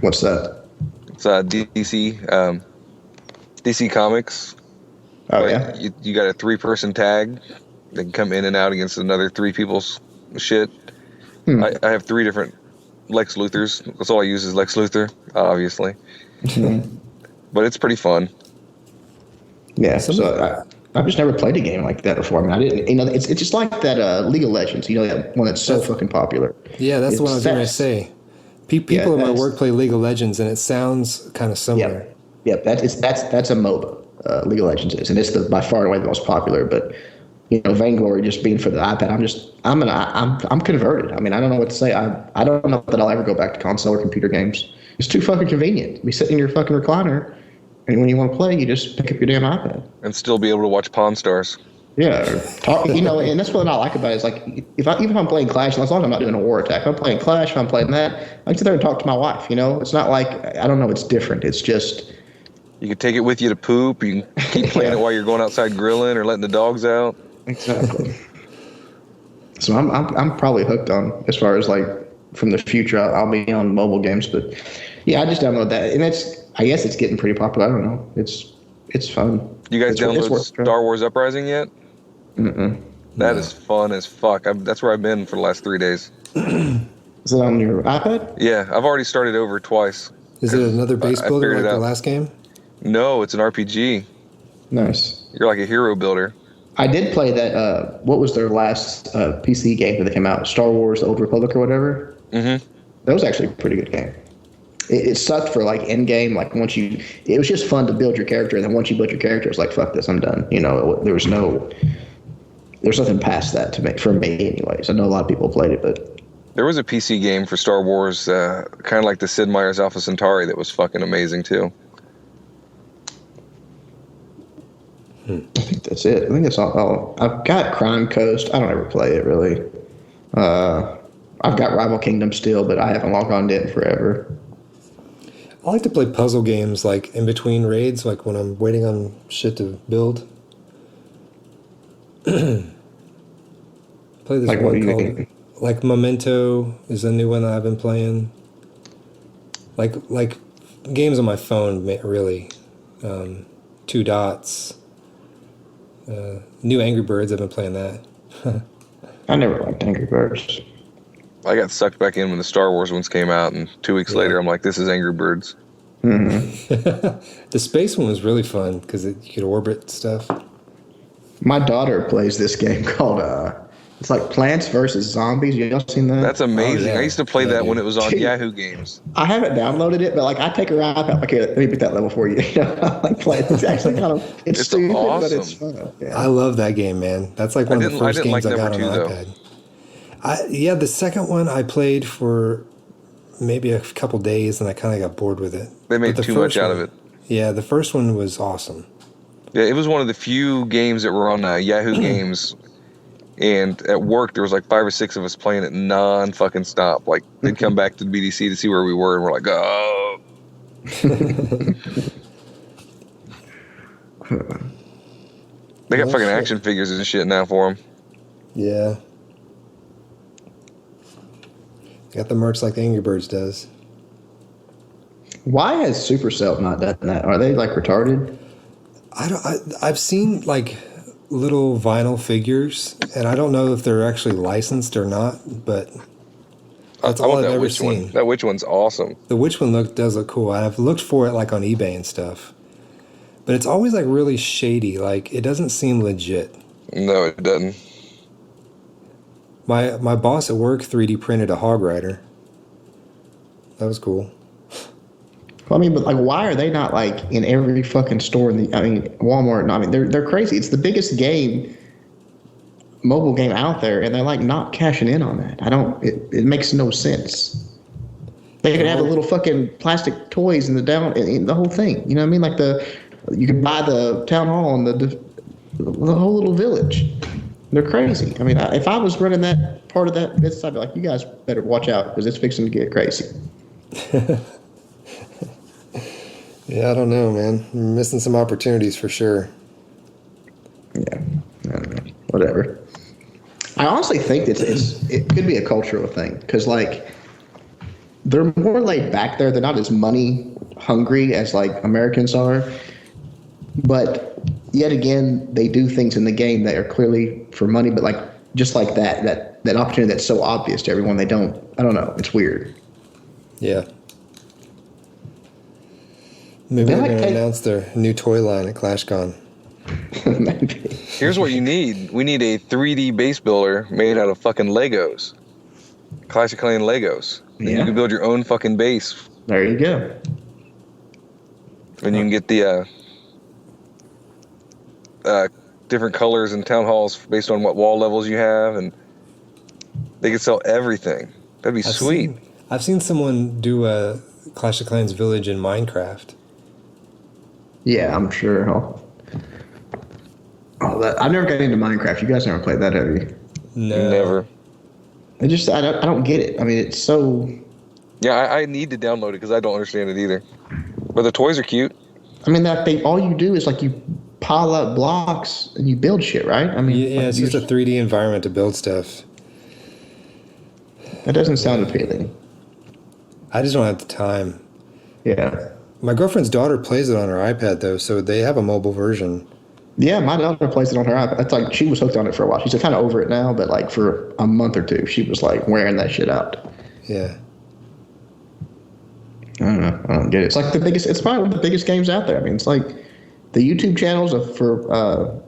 What's that? It's DC Comics. Oh, yeah? You got a 3-person tag. They can come in and out against another 3 people's shit. I have 3 different Lex Luthers. That's all I use is Lex Luthor, obviously. But it's pretty fun. Yeah, so I've just never played a game like that before. I mean, I didn't. You know, it's just like that League of Legends. You know, that one that's so fucking popular. Yeah, that's what I was going to say. People in my work play League of Legends, and it sounds kind of similar. Yeah, that's a MOBA. League of Legends is, and it's by far and away the most popular. But you know, Vainglory just being for the iPad, I'm converted. I mean, I don't know what to say. I don't know that I'll ever go back to console or computer games. It's too fucking convenient. Be sitting in your fucking recliner, and when you want to play, you just pick up your damn iPad and still be able to watch Pawn Stars. Yeah, you know, and that's what I like about it. Is like even if I'm playing Clash, as long as I'm not doing a war attack, if I'm playing Clash, if I'm playing that, I can sit there and talk to my wife. You know, it's not like I don't know. It's different. It's just you can take it with you to poop. You can keep playing it while you're going outside grilling or letting the dogs out. Exactly. So I'm probably hooked on as far as like from the future. I'll be on mobile games, but yeah, I just download that, and I guess it's getting pretty popular. I don't know. It's fun. You guys download Star Wars Uprising yet? That is fun as fuck. That's where I've been for the last 3 days. Is it on your iPad? Yeah, I've already started over twice. Is it another base builder like the last game? No, it's an RPG. Nice. You're like a hero builder. I did play that. What was their last PC game that came out? Star Wars: The Old Republic or whatever. That was actually a pretty good game. It sucked for like end game. Like it was just fun to build your character, and then once you built your character, it's like fuck this, I'm done. You know, there's nothing past that to make for me, anyways. I know a lot of people played it, but there was a PC game for Star Wars, kind of like the Sid Meier's Alpha Centauri, that was fucking amazing too. I think that's it. I think that's all. I've got Crime Coast. I don't ever play it really. I've got Rival Kingdom still, but I haven't logged on to it in forever. I like to play puzzle games like in between raids, like when I'm waiting on shit to build. Play this like one called like Memento is a new one that I've been playing. Like games on my phone, really. 2 Dots. New Angry Birds, I've been playing that. I never liked Angry Birds. I got sucked back in when the Star Wars ones came out, and 2 weeks later, I'm like, this is Angry Birds. The space one was really fun because you could orbit stuff. My daughter plays this game called it's like Plants vs. Zombies. You all seen that? That's amazing. Oh, yeah. I used to play that when it was on Yahoo Games. I haven't downloaded it, but like I take her iPad. Okay, let me beat that level for you. You know, I like play it. It's actually kind of it's stupid, awesome. but it's fun. Yeah. I love that game, man. That's like one of the first games I got on number 2, iPad. The second one I played for maybe a couple days, and I kind of got bored with it. They made too much out of it. Yeah, the first one was awesome. Yeah, it was one of the few games that were on Yahoo Games, and at work there was like 5 or 6 of us playing it non-fucking stop. Like they'd come back to the BDC to see where we were, and we're like, oh. They got fucking action figures and shit now for them. Yeah. Got the merch like Angry Birds does. Why has Supercell not done that? Are they like retarded? I've seen like little vinyl figures, and I don't know if they're actually licensed or not, but that's all I've ever seen. That witch one's awesome. The witch one does look cool. I've looked for it like on eBay and stuff, but it's always like really shady. Like it doesn't seem legit. No, it doesn't. My boss at work 3D printed a hog rider. That was cool. Well, I mean, but like, why are they not like in every fucking store in the? I mean, Walmart. No, I mean, they're crazy. It's the biggest mobile game out there, and they're like not cashing in on that. It makes no sense. They could have the little fucking plastic toys in the whole thing. You know what I mean? Like you could buy the town hall and the whole little village. They're crazy. I mean, if I was running that part of that business, I'd be like, you guys better watch out because it's fixing to get crazy. Yeah, I don't know, man. I'm missing some opportunities for sure. Yeah, I don't know. Whatever. I honestly think it could be a cultural thing because, like, they're more laid back there. They're not as money hungry as, like, Americans are. But yet again, they do things in the game that are clearly for money, but like just like that opportunity that's so obvious to everyone, they don't. I don't know. It's weird. Yeah. Maybe they're going to announce their new toy line at ClashCon. Maybe. Here's what you need. We need a 3D base builder made out of fucking Legos. Clash of Clans Legos. And you can build your own fucking base. There you go. And you can get the different colors and town halls based on what wall levels you have, and they could sell everything. That'd be sweet. I've seen someone do a Clash of Clans village in Minecraft. Yeah, I'm sure. I've never got into Minecraft. You guys never played that, have you? No. Never. I don't get it. I mean, it's so... Yeah, I need to download it because I don't understand it either. But the toys are cute. I mean, all you do is like you pile up blocks and you build shit, right? I mean, yeah, it's just a 3D environment to build stuff. That doesn't sound appealing. I just don't have the time. Yeah. My girlfriend's daughter plays it on her iPad, though, so they have a mobile version. Yeah, my daughter plays it on her iPad. It's like she was hooked on it for a while. She's kind of over it now, but like for a month or two, she was like wearing that shit out. Yeah. I don't know. I don't get it. It's like it's probably one of the biggest games out there. I mean, it's like the YouTube channels for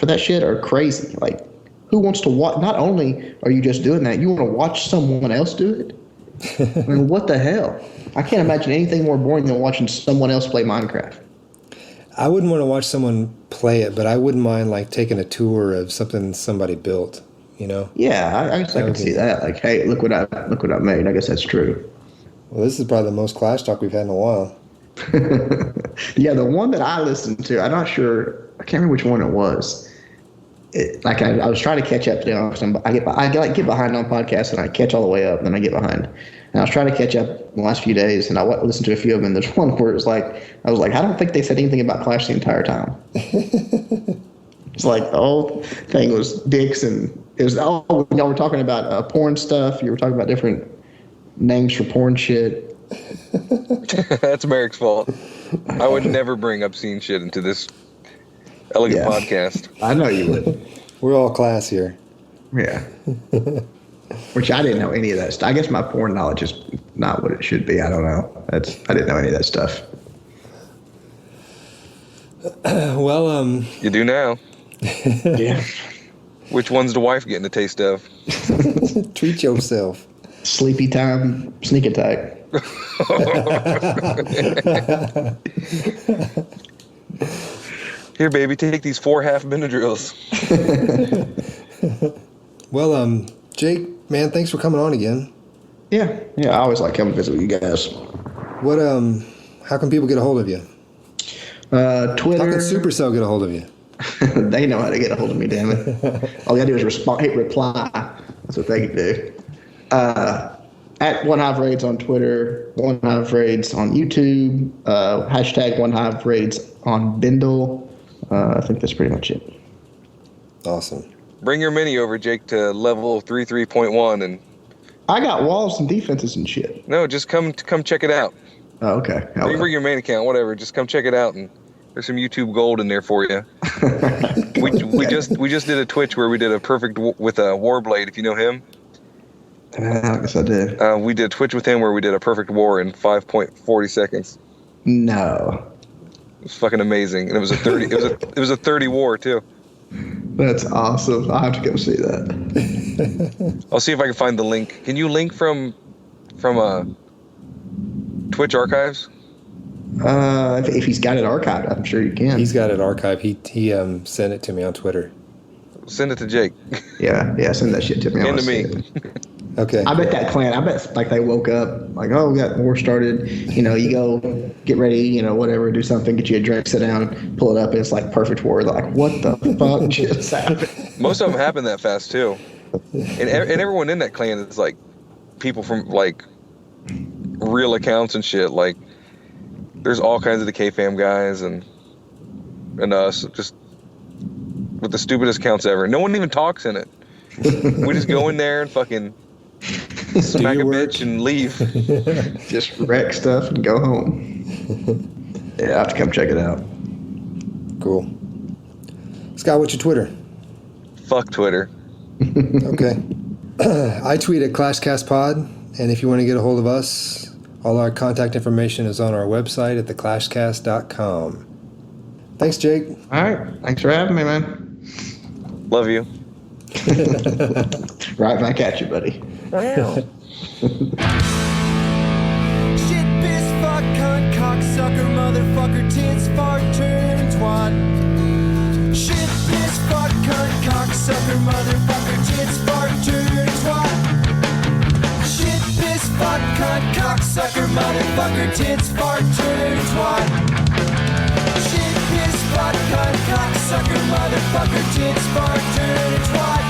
that shit are crazy. Like, who wants to watch? Not only are you just doing that, you want to watch someone else do it? I mean, what the hell? I can't imagine anything more boring than watching someone else play Minecraft. I wouldn't want to watch someone play it, but I wouldn't mind like taking a tour of something somebody built. You know? Yeah, I guess I can see that. Like, hey, look what I made. I guess that's true. Well, this is probably the most Clash talk we've had in a while. Yeah, the one that I listened to, I'm not sure. I can't remember which one it was. I was trying to catch up to. I get behind on podcasts and I catch all the way up, and then I get behind. And I was trying to catch up the last few days, and I listened to a few of them. And there's one where it was like, I was like, I don't think they said anything about Clash the entire time. It's like the whole thing was dicks, and it was y'all were talking about porn stuff. You were talking about different names for porn shit. That's Merrick's fault. I would never bring obscene shit into this elegant podcast. I know you would. We're all class here. Yeah. Which I didn't know any of that stuff. I guess my porn knowledge is not what it should be. I don't know. I didn't know any of that stuff. Well, you do now. Yeah. Which one's the wife getting a taste of? treat yourself. Sleepy time, sneak attack. Here, baby, take these 4 half-minute drills. Well, Jake, man, thanks for coming on again. Yeah, I always like coming to visit with you guys. What, how can people get a hold of you? Twitter. How can Supercell get a hold of you? They know how to get a hold of me, damn it. All you gotta do is hit reply. That's what they can do. At OneHiveRaids on Twitter, OneHiveRaids on YouTube, hashtag OneHiveRaids on Bindle. I think that's pretty much it. Awesome. Bring your mini over, Jake, to level 3.1, and I got walls and defenses and shit. no, just come check it out. Oh, okay. You can bring your main account, whatever. Just come check it out, and there's some YouTube gold in there for you. we just did a Twitch where we did a perfect with a Warblade. If you know him. I guess I did. We did Twitch with him where we did a perfect war in 5.40 seconds. No. It was fucking amazing, and it was a 30. it was a 30 war too. That's awesome. I'll have to go see that. I'll see if I can find the link. Can you link from Twitch archives? If he's got it archived, I'm sure you can. He's got it archived. He sent it to me on Twitter. Send it to Jake. Yeah, send that shit to me. And to me. Okay. I bet that clan, like they woke up, like, oh, we got war started. You know, you go get ready, whatever, do something, get you a drink, sit down, pull it up, and it's like perfect war. They're like, what the fuck just happened? Most of them happen that fast too, and everyone in that clan is like people from like real accounts and shit. Like, there's all kinds of the K-Fam guys and us, just with the stupidest accounts ever. No one even talks in it. We just go in there and fucking smack a bitch and leave. Just wreck stuff and go home. Yeah, I have to come check it out. Cool. Scott, what's your Twitter? Fuck Twitter. Okay. I tweet at ClashCastPod, and if you want to get a hold of us, all our contact information is on our website at theclashcast.com. Thanks, Jake. All right. Thanks for having me, man. Love you. Right back at you, buddy. Shit, piss, fuck, cunt, cocksucker, motherfucker, tits, fart, turn, twat. Shit, piss, fuck, cunt, cocksucker, motherfucker, tits, fart, turn, twat. Shit, piss, fuck, cunt, cocksucker, motherfucker, tits, fart, turn, twat. Shit, piss, fuck, cunt, cocksucker, motherfucker, tits, fart, turn, twat.